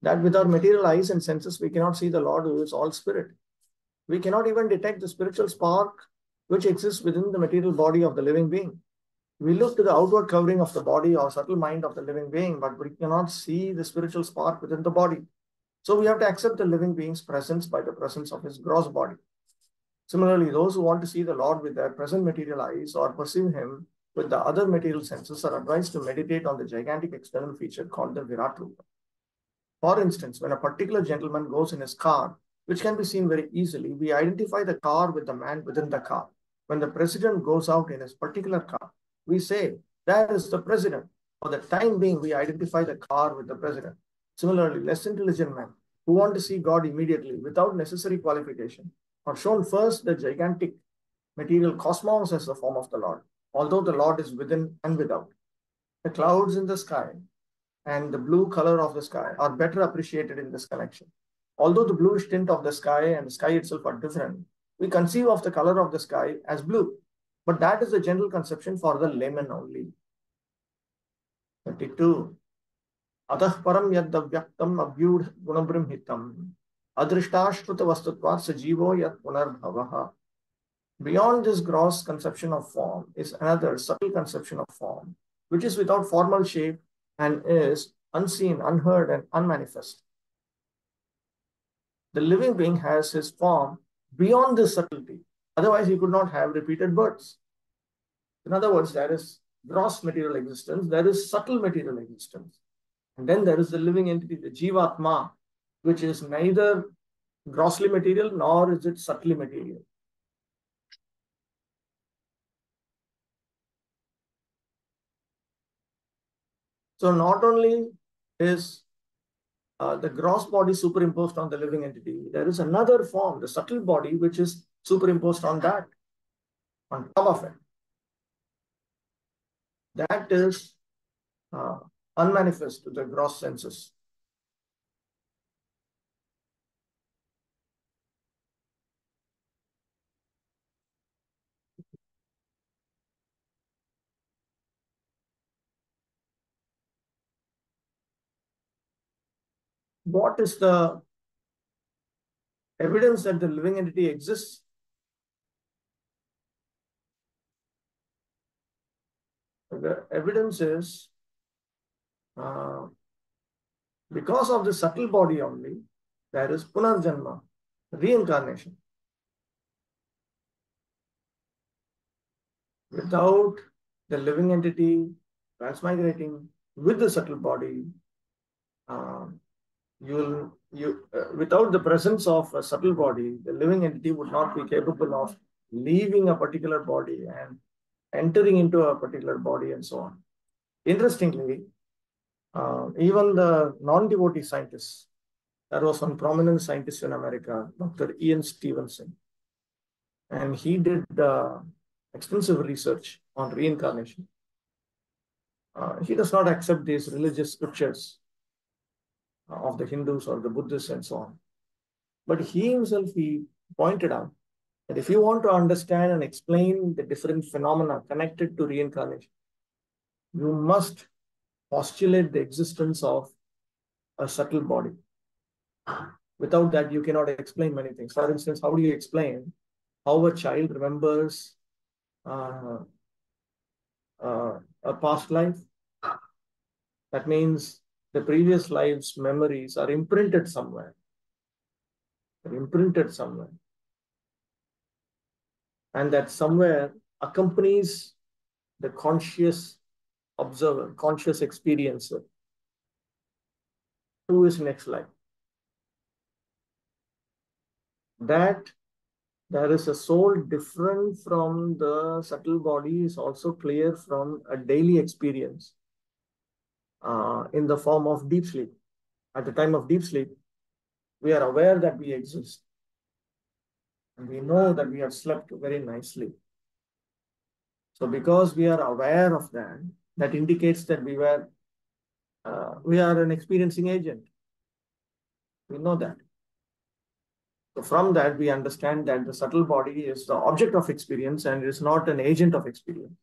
that with our material eyes and senses, we cannot see the Lord who is all spirit. We cannot even detect the spiritual spark which exists within the material body of the living being. We look to the outward covering of the body or subtle mind of the living being, but we cannot see the spiritual spark within the body. So we have to accept the living being's presence by the presence of his gross body. Similarly, those who want to see the Lord with their present material eyes or perceive him with the other material senses are advised to meditate on the gigantic external feature called the Virat Rupa. For instance, when a particular gentleman goes in his car, which can be seen very easily, we identify the car with the man within the car. When the president goes out in his particular car, we say, that is the president. For the time being, we identify the car with the president. Similarly, less intelligent men who want to see God immediately without necessary qualification are shown first the gigantic material cosmos as the form of the Lord, although the Lord is within and without. The clouds in the sky and the blue color of the sky are better appreciated in this connection. Although the bluish tint of the sky and the sky itself are different, we conceive of the color of the sky as blue. But that is the general conception for the layman only. 32. Atah param yaddavyaktam abhyud gunabrimhitam adrishtashruta vastutvat sajivo yat punarbhavaha. Beyond this gross conception of form is another subtle conception of form, which is without formal shape and is unseen, unheard, and unmanifest. The living being has his form beyond this subtlety. Otherwise, he could not have repeated births. In other words, there is gross material existence, there is subtle material existence. And then there is the living entity, the Jivatma, which is neither grossly material, nor is it subtly material. So not only is the gross body superimposed on the living entity, there is another form, the subtle body, which is superimposed on that, on top of it. That is unmanifest to the gross senses. What is the evidence that the living entity exists? The evidence is because of the subtle body only, there is punarjanma, reincarnation. Without the living entity transmigrating with the subtle body, without the presence of a subtle body, the living entity would not be capable of leaving a particular body and entering into a particular body and so on. Interestingly, even the non-devotee scientists, there was one prominent scientist in America, Dr. Ian Stevenson, and he did extensive research on reincarnation. He does not accept these religious scriptures of the Hindus or the Buddhists and so on. But he himself, he pointed out that if you want to understand and explain the different phenomena connected to reincarnation, you must postulate the existence of a subtle body. Without that, you cannot explain many things. For instance, how do you explain how a child remembers a past life? That means the previous life's memories are imprinted somewhere. They're imprinted somewhere. And that somewhere accompanies the conscious observer, conscious experiencer to his next life. That there is a soul different from the subtle body is also clear from a daily experience in the form of deep sleep. At the time of deep sleep, we are aware that we exist. And we know that we have slept very nicely. So because we are aware of that, that indicates that we are an experiencing agent. We know that. So from that, we understand that the subtle body is the object of experience and is not an agent of experience.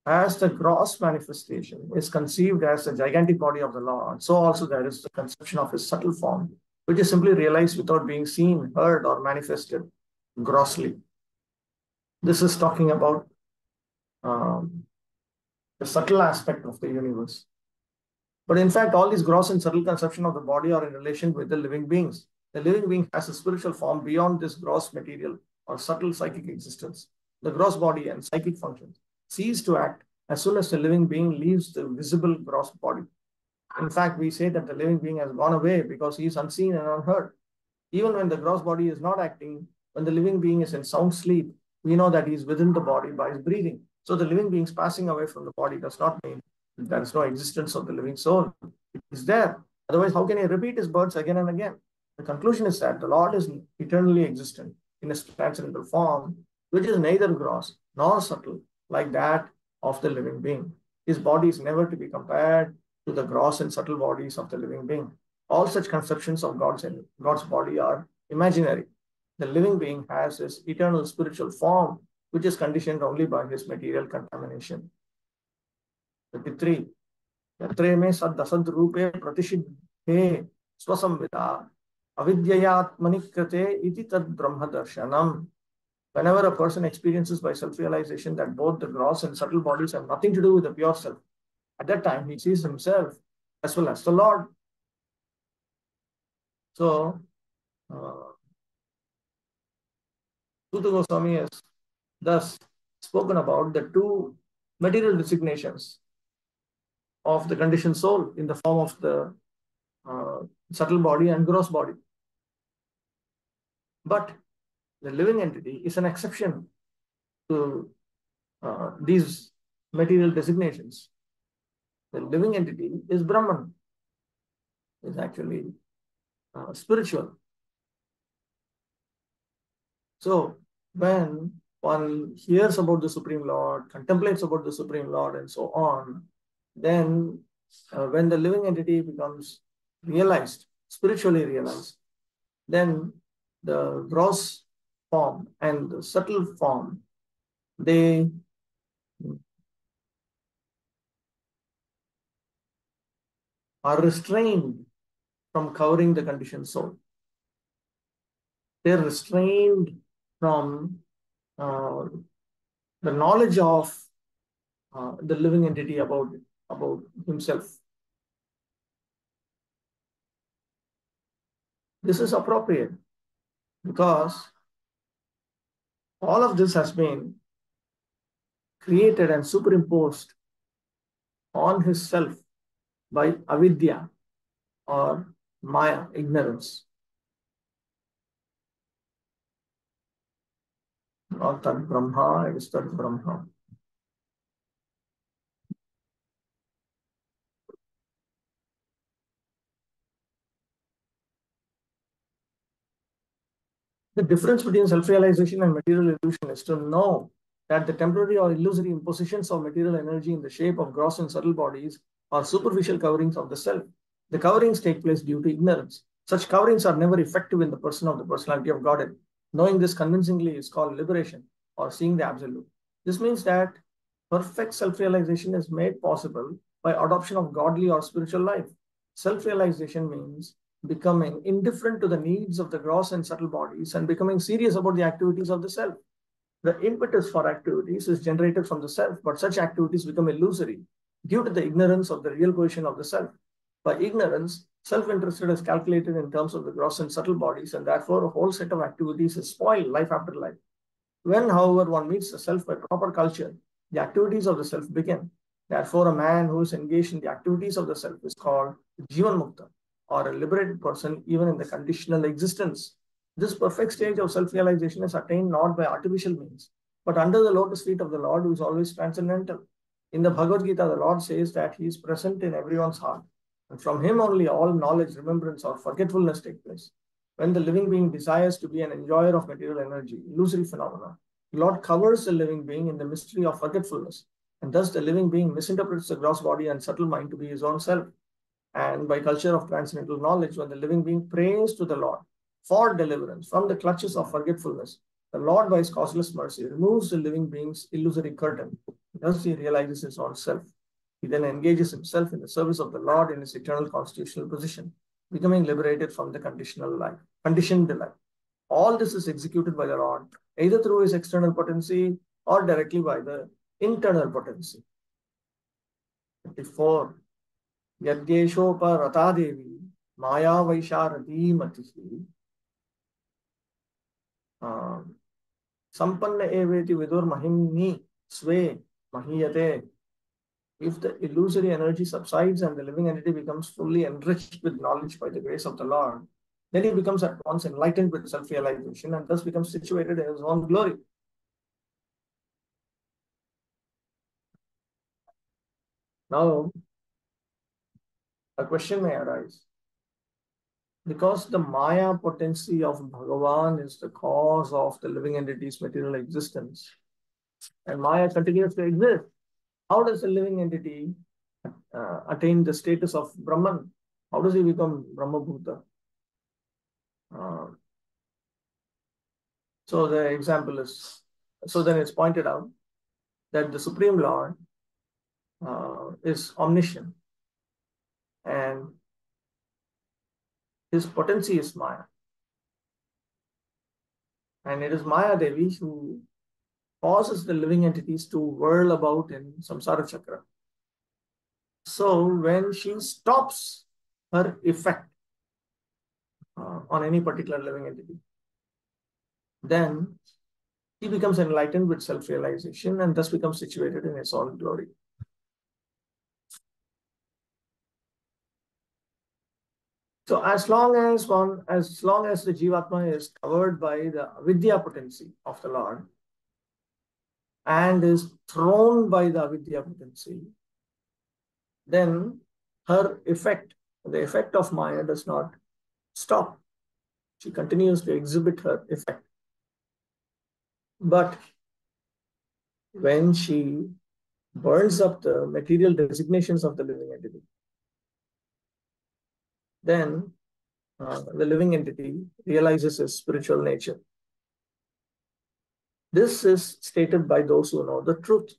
As the gross manifestation is conceived as the gigantic body of the Lord, so also there is the conception of his subtle form, which is simply realized without being seen, heard, or manifested grossly. This is talking about the subtle aspect of the universe. But in fact, all these gross and subtle conception of the body are in relation with the living beings. The living being has a spiritual form beyond this gross material or subtle psychic existence. The gross body and psychic functions cease to act as soon as the living being leaves the visible gross body. In fact, we say that the living being has gone away because he is unseen and unheard. Even when the gross body is not acting, when the living being is in sound sleep, we know that he is within the body by his breathing. So the living beings passing away from the body does not mean there is no existence of the living soul. It is there. Otherwise, how can he repeat his births again and again? The conclusion is that the Lord is eternally existent in a transcendental form, which is neither gross nor subtle, like that of the living being. His body is never to be compared to the gross and subtle bodies of the living being. All such conceptions of God's body are imaginary. The living being has his eternal spiritual form, which is conditioned only by his material contamination. 53. यत्रे में सद् रूपे प्रतिषिद्धे स्वसंविदा avidyayatmani krate iti tad brahma darshanam. Whenever a person experiences by self-realization that both the gross and subtle bodies have nothing to do with the pure self, at that time he sees himself as well as the Lord. So, Sutta Goswami has thus spoken about the two material designations of the conditioned soul in the form of the subtle body and gross body. But the living entity is an exception to these material designations. The living entity is Brahman, is actually spiritual. So when one hears about the Supreme Lord, contemplates about the Supreme Lord, and so on, then when the living entity becomes realized, spiritually realized, then the gross form and the subtle form, they are restrained from covering the conditioned soul. They're restrained from the knowledge of the living entity about himself. This is appropriate because all of this has been created and superimposed on his self by avidya or maya, ignorance. Not that Brahma, it is that Brahma. The difference between self-realization and material illusion is to know that the temporary or illusory impositions of material energy in the shape of gross and subtle bodies are superficial coverings of the self. The coverings take place due to ignorance. Such coverings are never effective in the person of the personality of Godhead. Knowing this convincingly is called liberation or seeing the absolute. This means that perfect self-realization is made possible by adoption of godly or spiritual life. Self-realization means becoming indifferent to the needs of the gross and subtle bodies and becoming serious about the activities of the self. The impetus for activities is generated from the self, but such activities become illusory due to the ignorance of the real position of the self. By ignorance, self-interested is calculated in terms of the gross and subtle bodies, and therefore a whole set of activities is spoiled life after life. When, however, one meets the self by proper culture, the activities of the self begin. Therefore, a man who is engaged in the activities of the self is called Jivan Mukta, or a liberated person even in the conditional existence. This perfect stage of self-realization is attained not by artificial means, but under the lotus feet of the Lord who is always transcendental. In the Bhagavad Gita, the Lord says that he is present in everyone's heart, and from him only all knowledge, remembrance, or forgetfulness take place. When the living being desires to be an enjoyer of material energy, illusory phenomena, the Lord covers the living being in the mystery of forgetfulness, and thus the living being misinterprets the gross body and subtle mind to be his own self. And by culture of transcendental knowledge, when the living being prays to the Lord for deliverance from the clutches of forgetfulness, the Lord, by his causeless mercy, removes the living being's illusory curtain. Thus he realizes his own self. He then engages himself in the service of the Lord in his eternal constitutional position, becoming liberated from the conditional life, conditioned life. All this is executed by the Lord, either through his external potency or directly by the internal potency. 54. Yadyeshopa Devi Maya Vaisharati Matihi Sampanna Eveti Vidur Mahimni Sve Mahiyate. If the illusory energy subsides and the living entity becomes fully enriched with knowledge by the grace of the Lord, then he becomes at once enlightened with self-realization and thus becomes situated in his own glory. Now, a question may arise. Because the Maya potency of Bhagavan is the cause of the living entity's material existence, and Maya continues to exist, how does the living entity attain the status of Brahman? How does he become Brahma Bhuta? So the example is, so then it's pointed out that the Supreme Lord is omniscient and his potency is Maya. And it is Maya Devi who causes the living entities to whirl about in samsara chakra. So when she stops her effect on any particular living entity, then he becomes enlightened with self-realization and thus becomes situated in his own glory. So as long as the Jivatma is covered by the Vidya potency of the Lord and is thrown by the Avidya potency, then her effect, the effect of Maya, does not stop. She continues to exhibit her effect. But when she burns up the material designations of the living entity, then the living entity realizes its spiritual nature. This is stated by those who know the truth.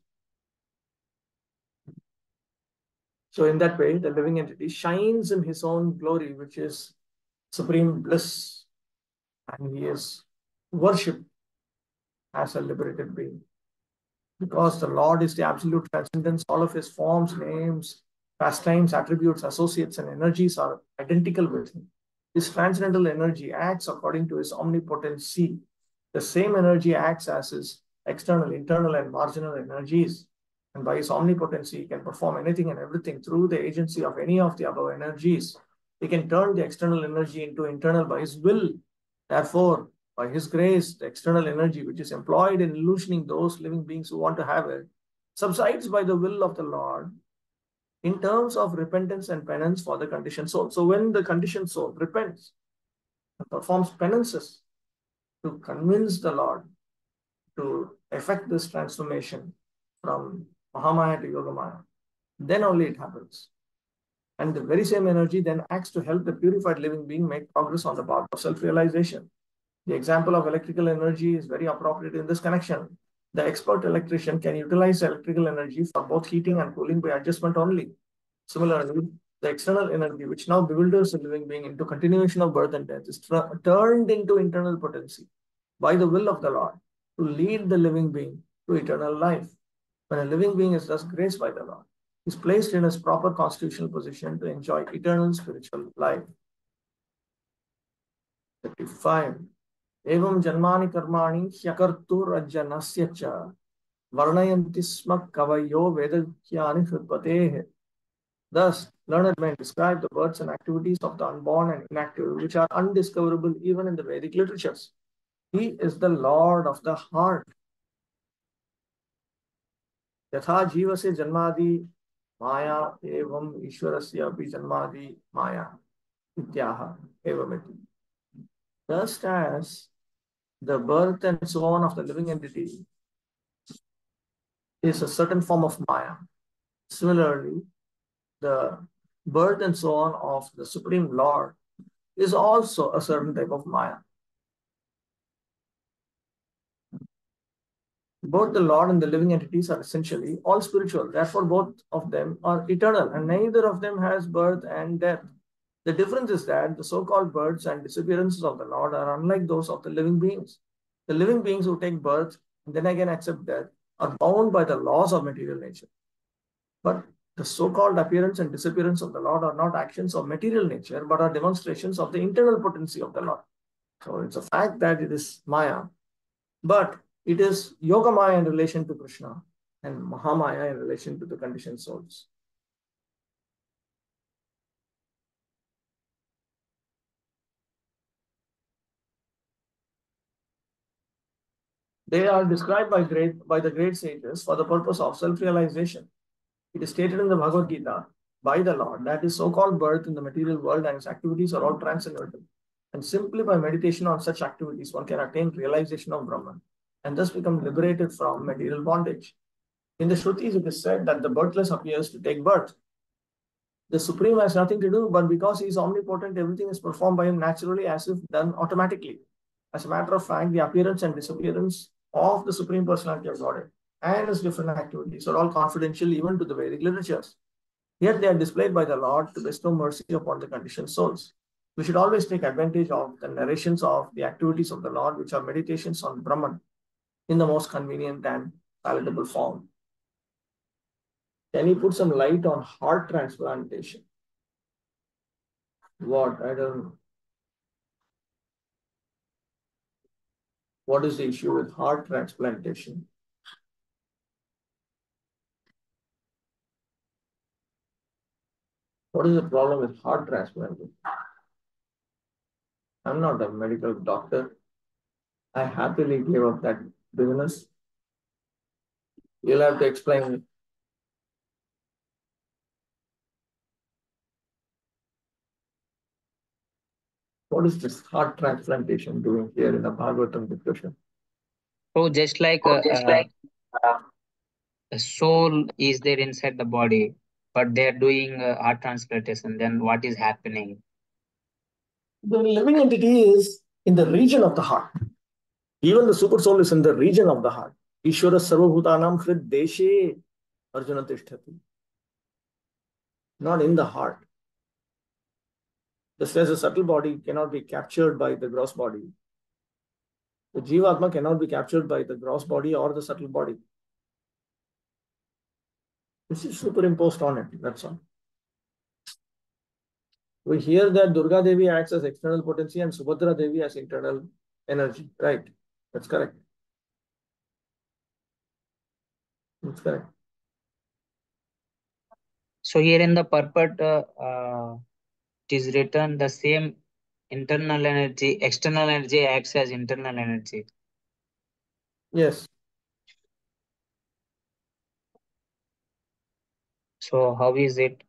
So in that way, the living entity shines in his own glory, which is supreme bliss, and he is worshipped as a liberated being. Because the Lord is the absolute transcendence, all of his forms, names, pastimes, attributes, associates, and energies are identical with him. His transcendental energy acts according to his omnipotency. The same energy acts as his external, internal, and marginal energies. And by his omnipotency, he can perform anything and everything through the agency of any of the above energies. He can turn the external energy into internal by his will. Therefore, by his grace, the external energy which is employed in illusioning those living beings who want to have it subsides by the will of the Lord in terms of repentance and penance for the conditioned soul. So when the conditioned soul repents and performs penances to convince the Lord to effect this transformation from Mahamaya to Yogamaya, then only it happens. And the very same energy then acts to help the purified living being make progress on the path of self-realization. The example of electrical energy is very appropriate in this connection. The expert electrician can utilize electrical energy for both heating and cooling by adjustment only. Similarly, the external energy, which now bewilders the living being into continuation of birth and death, is turned into internal potency by the will of the Lord to lead the living being to eternal life. When a living being is thus graced by the Lord, he is placed in his proper constitutional position to enjoy eternal spiritual life. 35. Evam janmani karmani hyakarturajjanasya cha varnayanti sma kavayo vedakyani hrutpatehe. Thus, learned men describe the births and activities of the unborn and inactive, which are undiscoverable even in the Vedic literatures. He is the Lord of the heart. Yatha jivase janmadi maya evam ishwarasya api janmadi maya ityaha evamiti. Just as the birth and so on of the living entity is a certain form of maya, similarly, the birth and so on of the Supreme Lord is also a certain type of maya. Both the Lord and the living entities are essentially all spiritual. Therefore, both of them are eternal, and neither of them has birth and death. The difference is that the so-called births and disappearances of the Lord are unlike those of the living beings. The living beings who take birth and then again accept death are bound by the laws of material nature. But the so-called appearance and disappearance of the Lord are not actions of material nature, but are demonstrations of the internal potency of the Lord. So it's a fact that it is Maya, but it is Yoga Maya in relation to Krishna and Mahamaya in relation to the conditioned souls. They are described by the great sages for the purpose of self-realization. It is stated in the Bhagavad Gita by the Lord that his so-called birth in the material world and his activities are all transcendental. And simply by meditation on such activities, one can attain realization of Brahman and thus become liberated from material bondage. In the Shrutis, it is said that the birthless appears to take birth. The Supreme has nothing to do, but because he is omnipotent, everything is performed by him naturally as if done automatically. As a matter of fact, the appearance and disappearance of the Supreme Personality of Godhead and his different activities are all confidential even to the Vedic literatures. Yet they are displayed by the Lord to bestow mercy upon the conditioned souls. We should always take advantage of the narrations of the activities of the Lord, which are meditations on Brahman, in the most convenient and palatable form. Can you put some light on heart transplantation? What? I don't know. What is the issue with heart transplantation? What is the problem with heart transplantation? I'm not a medical doctor. I happily gave up that business. You'll have to explain it. What is this heart transplantation doing here in the Bhagavatam discussion? So just like the soul is there inside the body, but they're doing heart transplantation, then what is happening? The living entity is in the region of the heart. Even the super soul is in the region of the heart. Ishvara sarvabhutanam hrid deshe Arjuna tishtati. Not in the heart. Just as a subtle body cannot be captured by the gross body, the Jivatma cannot be captured by the gross body or the subtle body. This is superimposed on it, that's all. We hear that Durga Devi acts as external potency and Subhadra Devi as internal energy. Right. That's correct. That's correct. So here in the purport, it is written the same internal energy, external energy acts as internal energy. Yes. So how is it?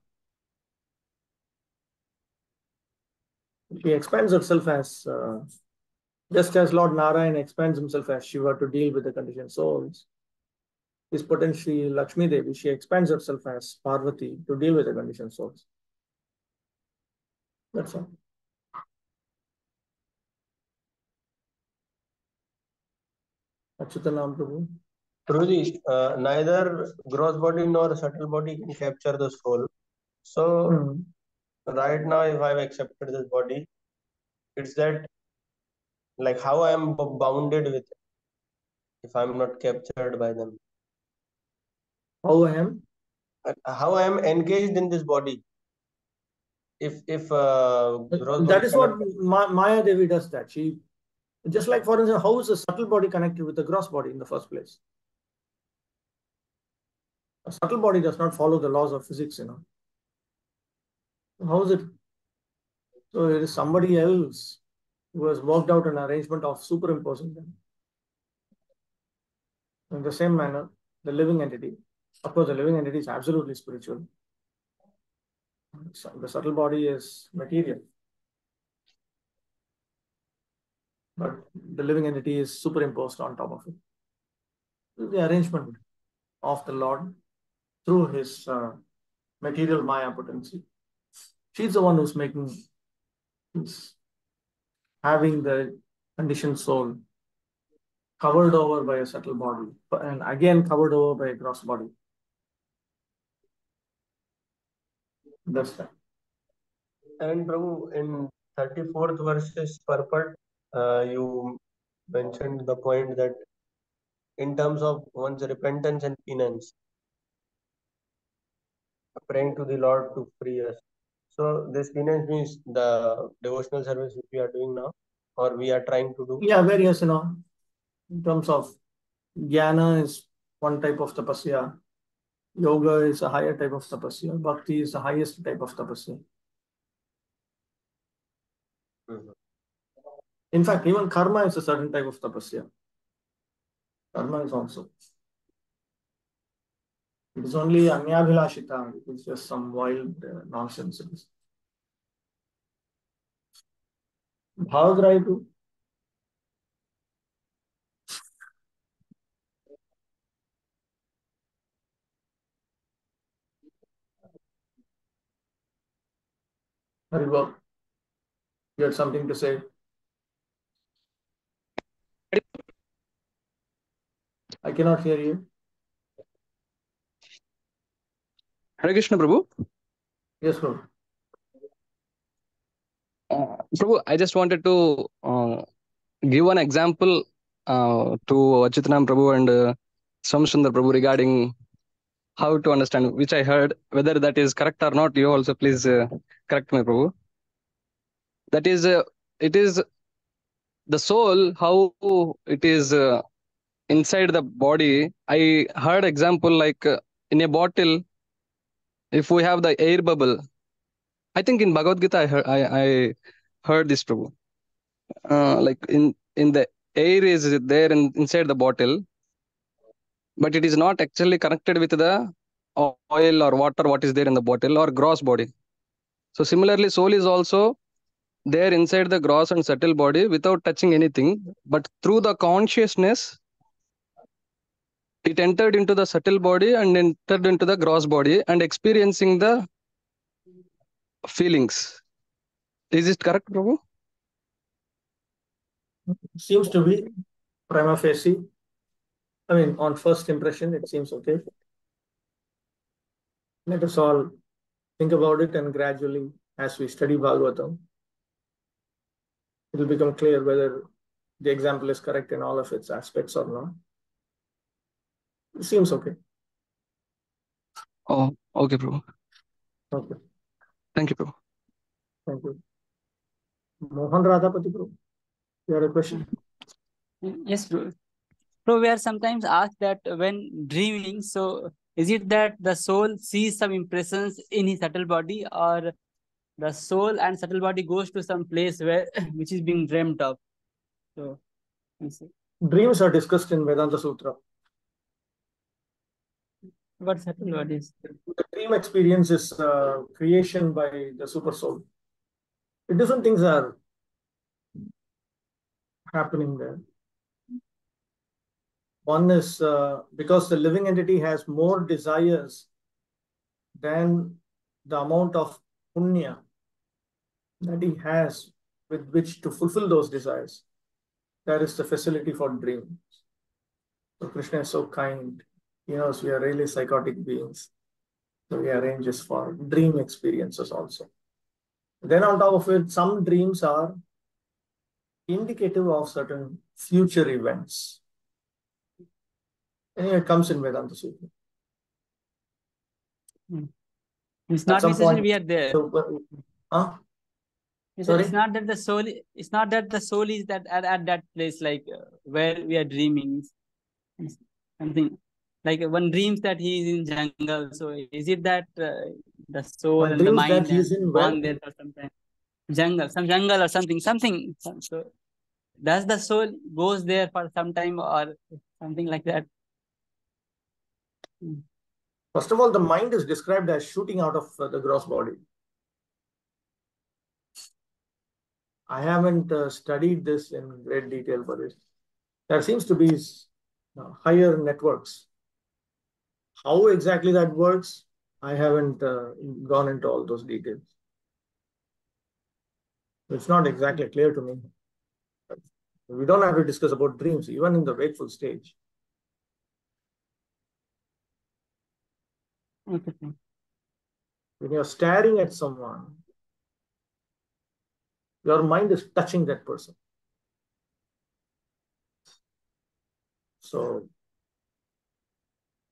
She expands herself as, just as Lord Narayan expands himself as Shiva to deal with the conditioned souls. Is potentially Lakshmi Devi. She expands herself as Parvati to deal with the conditioned souls. That's all. Achyutanam Prabhu. Prabhuji, neither gross body nor subtle body can capture the soul. So right now, if I've accepted this body, it's that like how I am bounded with it if I'm not captured by them. How I am? How I am engaged in this body. If gross That body is what cannot... Maya Devi does that. She, just like for instance, how is the subtle body connected with the gross body in the first place? A subtle body does not follow the laws of physics, How is it? So it is somebody else who has worked out an arrangement of superimposing them. In the same manner, the living entity, of course, the living entity is absolutely spiritual. So the subtle body is material. But the living entity is superimposed on top of it. The arrangement of the Lord through his material Maya potency. She's the one who's having the conditioned soul covered over by a subtle body and again covered over by a gross body. That's that. And Prabhu, in 34th verses purport, you mentioned the point that in terms of one's repentance and penance, praying to the Lord to free us. So this penance means the devotional service which we are doing now, or we are trying to do. Yeah, various, in terms of jnana is one type of tapasya, yoga is a higher type of tapasya, bhakti is the highest type of tapasya. In fact, even karma is a certain type of tapasya. Karma is also. It is only anyabhilashita. It is just some wild nonsense. Bhavagrahi too. Haribo, you had something to say? I cannot hear you. Hare Krishna, Prabhu. Yes, Prabhu. Prabhu, I just wanted to give one example to Achyutanam Prabhu and Shamsundar Prabhu regarding how to understand, which I heard. Whether that is correct or not, you also please correct me, Prabhu. That is, it is the soul, how it is inside the body. I heard example like in a bottle, if we have the air bubble. I think in Bhagavad Gita I heard this, Prabhu. like in the air is there inside the bottle, but it is not actually connected with the oil or water what is there in the bottle or gross body. So similarly, soul is also there inside the gross and subtle body without touching anything, but through the consciousness, it entered into the subtle body and entered into the gross body and experiencing the feelings. Is it correct, Prabhu? Seems to be prima facie. I mean, on first impression, it seems okay. Let us all think about it, and gradually, as we study Bhagavatam, it will become clear whether the example is correct in all of its aspects or not. It seems okay. Oh, okay, Prabhu. Okay. Thank you, Prabhu. Thank you. Mohan Radhapati, Prabhu, you have a question? Yes, bro. So we are sometimes asked that when dreaming, so is it that the soul sees some impressions in his subtle body, or the soul and subtle body goes to some place where which is being dreamt of? So Dreams are discussed in Vedanta Sutra. what subtle bodies? The dream experience is creation by the super soul. Different things are happening there. One is because the living entity has more desires than the amount of punya that he has with which to fulfill those desires. That is the facility for dreams. So Krishna is so kind. He knows we are really psychotic beings. So he arranges for dream experiences also. Then on top of it, some dreams are indicative of certain future events. Anyway, it comes in Vedanta Sutra. It's not necessarily we are there. Sorry? It's not that the soul. It's not that the soul is that at that place, like where we are dreaming. Something like one dreams that he is in jungle. So is it that the soul One and the dreams mind that he's has in gone where? there for some time? Some jungle or something. So does the soul goes there for some time or something like that? First of all, the mind is described as shooting out of the gross body. I haven't studied this in great detail for this. There seems to be higher networks. How exactly that works, I haven't gone into all those details. It's not exactly clear to me. We don't have to discuss about dreams, even in the wakeful stage. Okay. When you're staring at someone, your mind is touching that person. So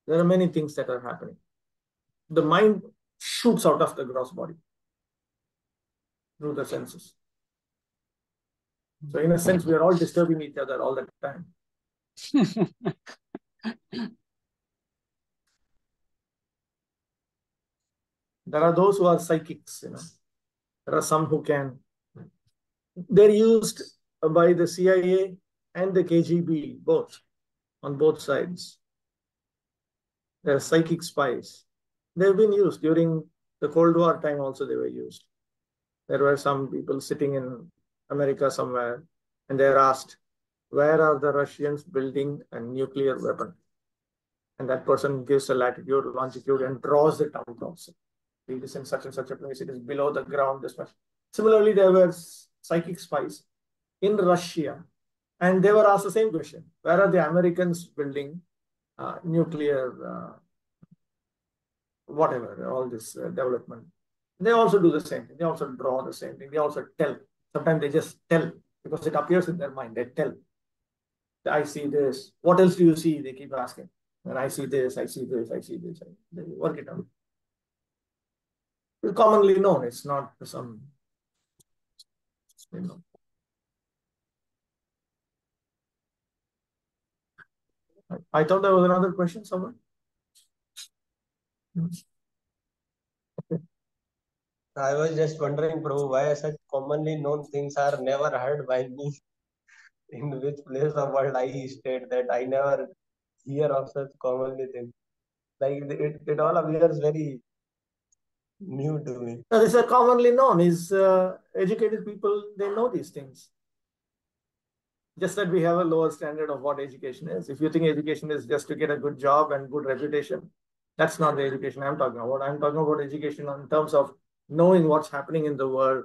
there are many things that are happening. The mind shoots out of the gross body through the senses. So in a sense, we are all disturbing each other all the time. There are those who are psychics, There are some who can. They're used by the CIA and the KGB, both, on both sides. They're psychic spies. They've been used during the Cold War time also they were used. There were some people sitting in America somewhere and they're asked, where are the Russians building a nuclear weapon? And that person gives a latitude, longitude, and draws it out also. It is in such and such a place. It is below the ground this much. Similarly, there were psychic spies in Russia, and they were asked the same question: where are the Americans building nuclear, whatever, all this development? They also do the same thing. They also draw the same thing. They also tell. Sometimes they just tell because it appears in their mind. They tell. I see this. What else do you see? They keep asking. And I see this, I see this, I see this. They work it out. It's commonly known. It's not some, I thought there was another question somewhere. I was just wondering, Prabhu, why such commonly known things are never heard by me. In which place of world I stayed that I never hear of such commonly things. Like it all appears very new to me. These are commonly known. Is educated people, they know these things. Just that we have a lower standard of what education is. If you think education is just to get a good job and good reputation, that's not the education I'm talking about. I'm talking about education in terms of knowing what's happening in the world.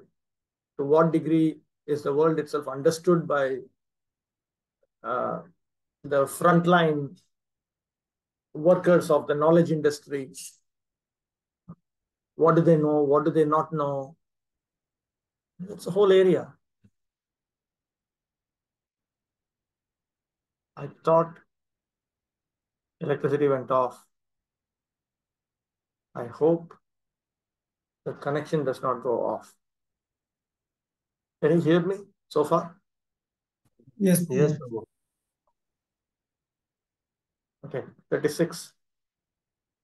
To what degree is the world itself understood by the frontline workers of the knowledge industry? What do they know? What do they not know? It's a whole area. I thought electricity went off. I hope the connection does not go off. Can you hear me so far? Yes. Yes, Prabhu. Okay, 36.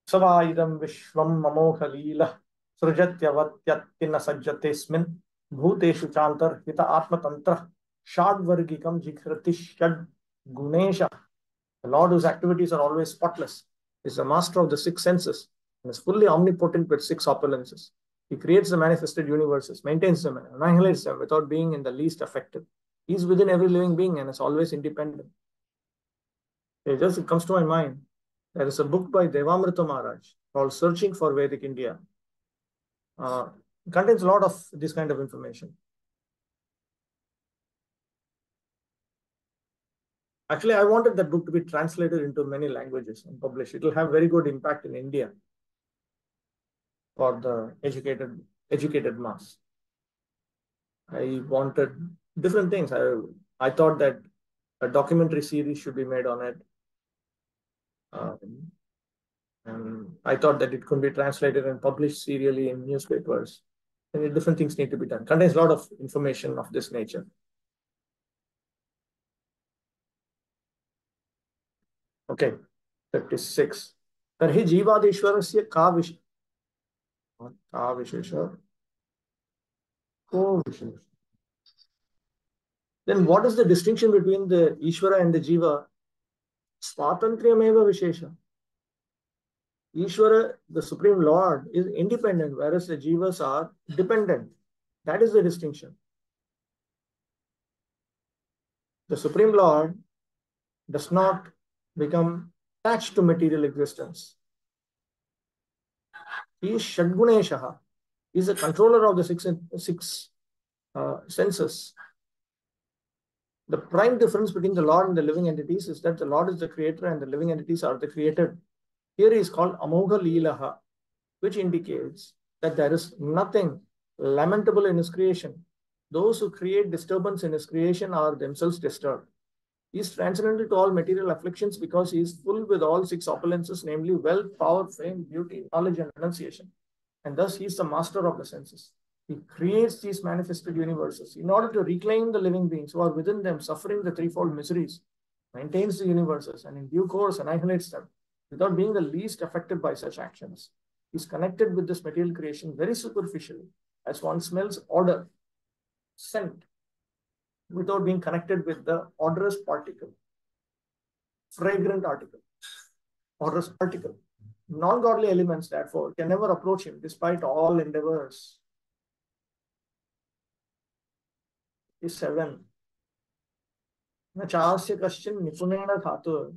Savaidam vishvam mamohalila srujatyavatyatina sajjatesmin bhuteshu chantar hita atmatantra shadvargikam jikhrati shad gunesha. The Lord, whose activities are always spotless, is the master of the six senses and is fully omnipotent with six opulences. He creates the manifested universes, maintains them, and annihilates them without being in the least affected. He is within every living being and is always independent. It just comes to my mind. There is a book by Devamrita Maharaj called Searching for Vedic India. It contains a lot of this kind of information. Actually, I wanted that book to be translated into many languages and published. It will have very good impact in India for the educated mass. I wanted different things. I thought that a documentary series should be made on it. And I thought that it could be translated and published serially in newspapers. And different things need to be done. Contains a lot of information of this nature. Okay, 36. तर्हि जीवादेश्वरस्य का विशेष को विशेष. Then what is the distinction between the Ishvara and the Jiva? Swatantriyameva vishesha. Ishvara, the Supreme Lord, is independent, whereas the Jivas are dependent. That is the distinction. The Supreme Lord does not become attached to material existence. He is Shadguneshaha. He is a controller of the six senses. The prime difference between the Lord and the living entities is that the Lord is the creator and the living entities are the created. Here he is called Amogha Leelaha, which indicates that there is nothing lamentable in his creation. Those who create disturbance in his creation are themselves disturbed. He is transcendental to all material afflictions because he is full with all six opulences, namely wealth, power, fame, beauty, knowledge, and renunciation. And thus he is the master of the senses. He creates these manifested universes in order to reclaim the living beings who are within them suffering the threefold miseries, maintains the universes, and in due course annihilates them without being the least affected by such actions. He is connected with this material creation very superficially, as one smells odor, scent, without being connected with the odorous particle, fragrant article, odorous particle. Non-godly elements, therefore, can never approach him despite all endeavors. 7. न चास्य कश्चिन निपुणेन धातुः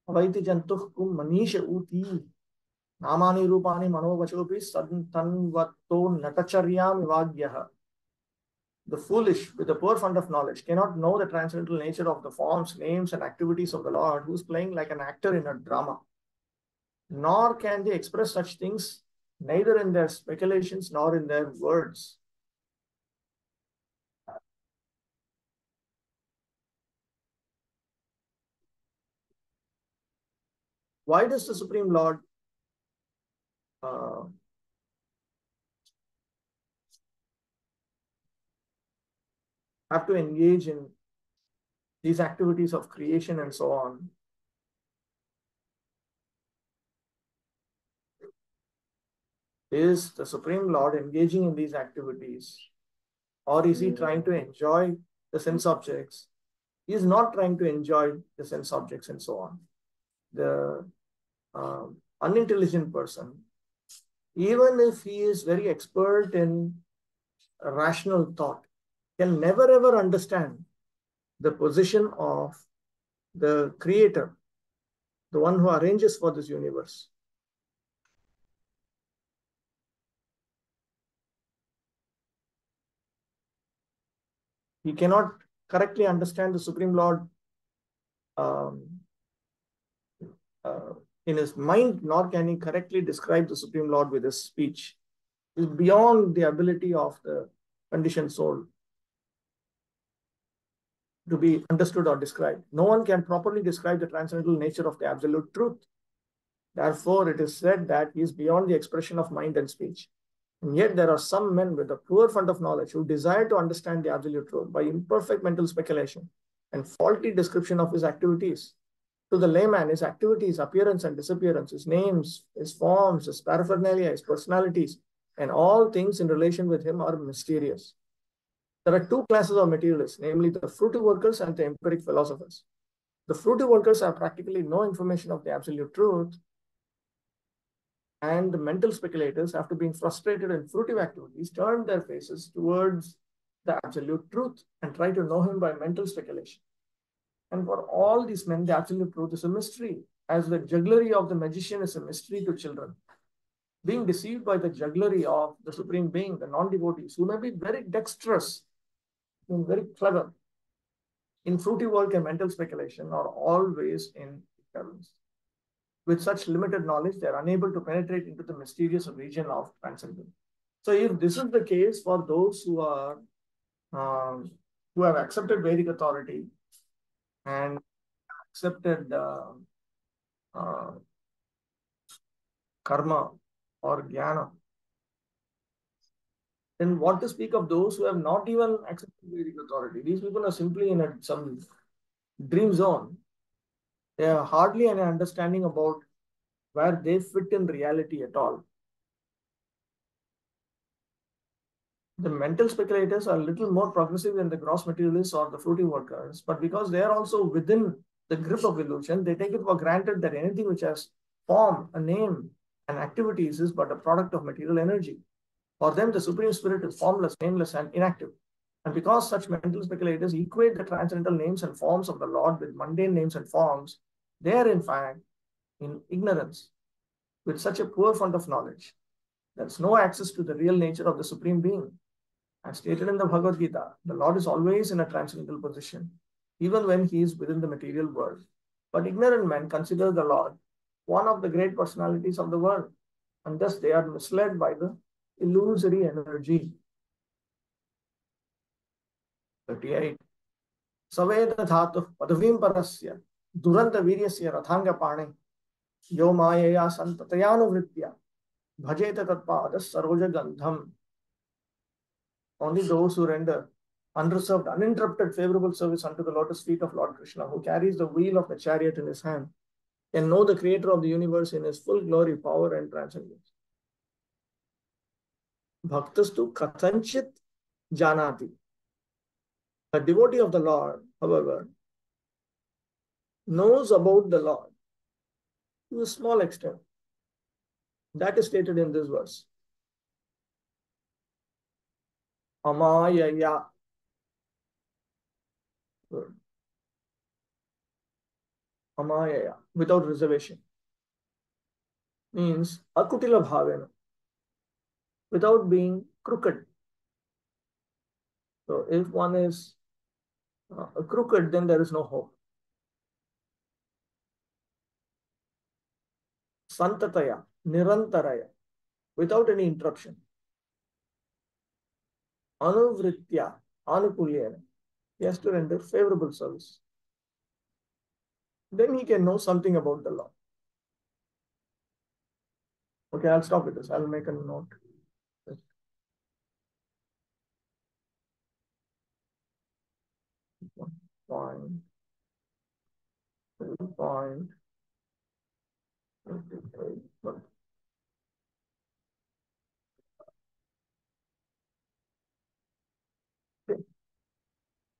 अवैति जन्तुः कुं मनीष ऊती नामानि रूपाणि मनोवचोऽपि सन्तन्वतो नटचर्यां विवाग्यः. The foolish, with the poor fund of knowledge, cannot know the transcendental nature of the forms, names, and activities of the Lord, who is playing like an actor in a drama. Nor can they express such things, neither in their speculations nor in their words. Why does the Supreme Lord have to engage in these activities of creation and so on? Is the Supreme Lord engaging in these activities, or is he trying to enjoy the sense objects? He is not trying to enjoy the sense objects and so on. The unintelligent person, even if he is very expert in rational thought, can never ever understand the position of the creator, the one who arranges for this universe. He cannot correctly understand the Supreme Lord um, in his mind, nor can he correctly describe the Supreme Lord with his speech. It is beyond the ability of the conditioned soul to be understood or described. No one can properly describe the transcendental nature of the absolute truth. Therefore, it is said that he is beyond the expression of mind and speech. And yet there are some men with a poor fund of knowledge who desire to understand the absolute truth by imperfect mental speculation and faulty description of his activities. To the layman, his activities, appearance and disappearance, his names, his forms, his paraphernalia, his personalities, and all things in relation with him are mysterious. There are two classes of materialists, namely the fruitive workers and the empiric philosophers. The fruitive workers have practically no information of the absolute truth, and the mental speculators, after being frustrated in fruitive activities, turn their faces towards the absolute truth and try to know him by mental speculation. And for all these men, the absolute truth is a mystery, as the jugglery of the magician is a mystery to children. Being deceived by the jugglery of the Supreme Being, the non-devotees, who may be very dexterous and very clever in fruitive work and mental speculation, are always in ignorance. With such limited knowledge, they are unable to penetrate into the mysterious region of transcendence. So if this is the case for those who are who have accepted Vedic authority and accepted karma or jnana, then what to speak of those who have not even accepted Vedic authority? These people are simply in some dream zone. They have hardly any understanding about where they fit in reality at all. The mental speculators are a little more progressive than the gross materialists or the fruity workers, but because they are also within the grip of illusion, they take it for granted that anything which has form, a name, and activities is but a product of material energy. For them, the Supreme Spirit is formless, nameless, and inactive. And because such mental speculators equate the transcendental names and forms of the Lord with mundane names and forms, they are in fact in ignorance with such a poor fund of knowledge. There is no access to the real nature of the Supreme Being. As stated in the Bhagavad Gita, the Lord is always in a transcendental position, even when he is within the material world. But ignorant men consider the Lord one of the great personalities of the world, and thus they are misled by the illusory energy. 38. Saveda dhatu padavim parasya duranta viryasya rathanga pane yo mayaya santatayanu bhajeta tatpadas saroja gandham. Only those who render unreserved, uninterrupted, favorable service unto the lotus feet of Lord Krishna, who carries the wheel of the chariot in his hand, can know the creator of the universe in his full glory, power, and transcendence. Bhaktastu kathanchit janati. A devotee of the Lord, however, knows about the Lord to a small extent. That is stated in this verse. Amayaya. Amayaya, without reservation, means akutila bhavena, without being crooked. So if one is crooked, then there is no hope. Santataya, nirantaraya, without any interruption. Anuvritya, anukulyena, he has to render favorable service. Then he can know something about the law. Okay, I'll stop with this. I'll make a note. Point. Point.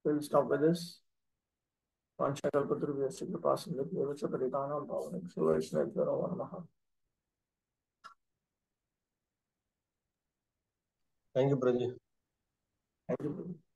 We'll stop with this. Vanchakalpatrubhyasya kripasinghasya paritanam pavanam Vaishnavyo namo namaha. Thank you, Prabhu. Thank you.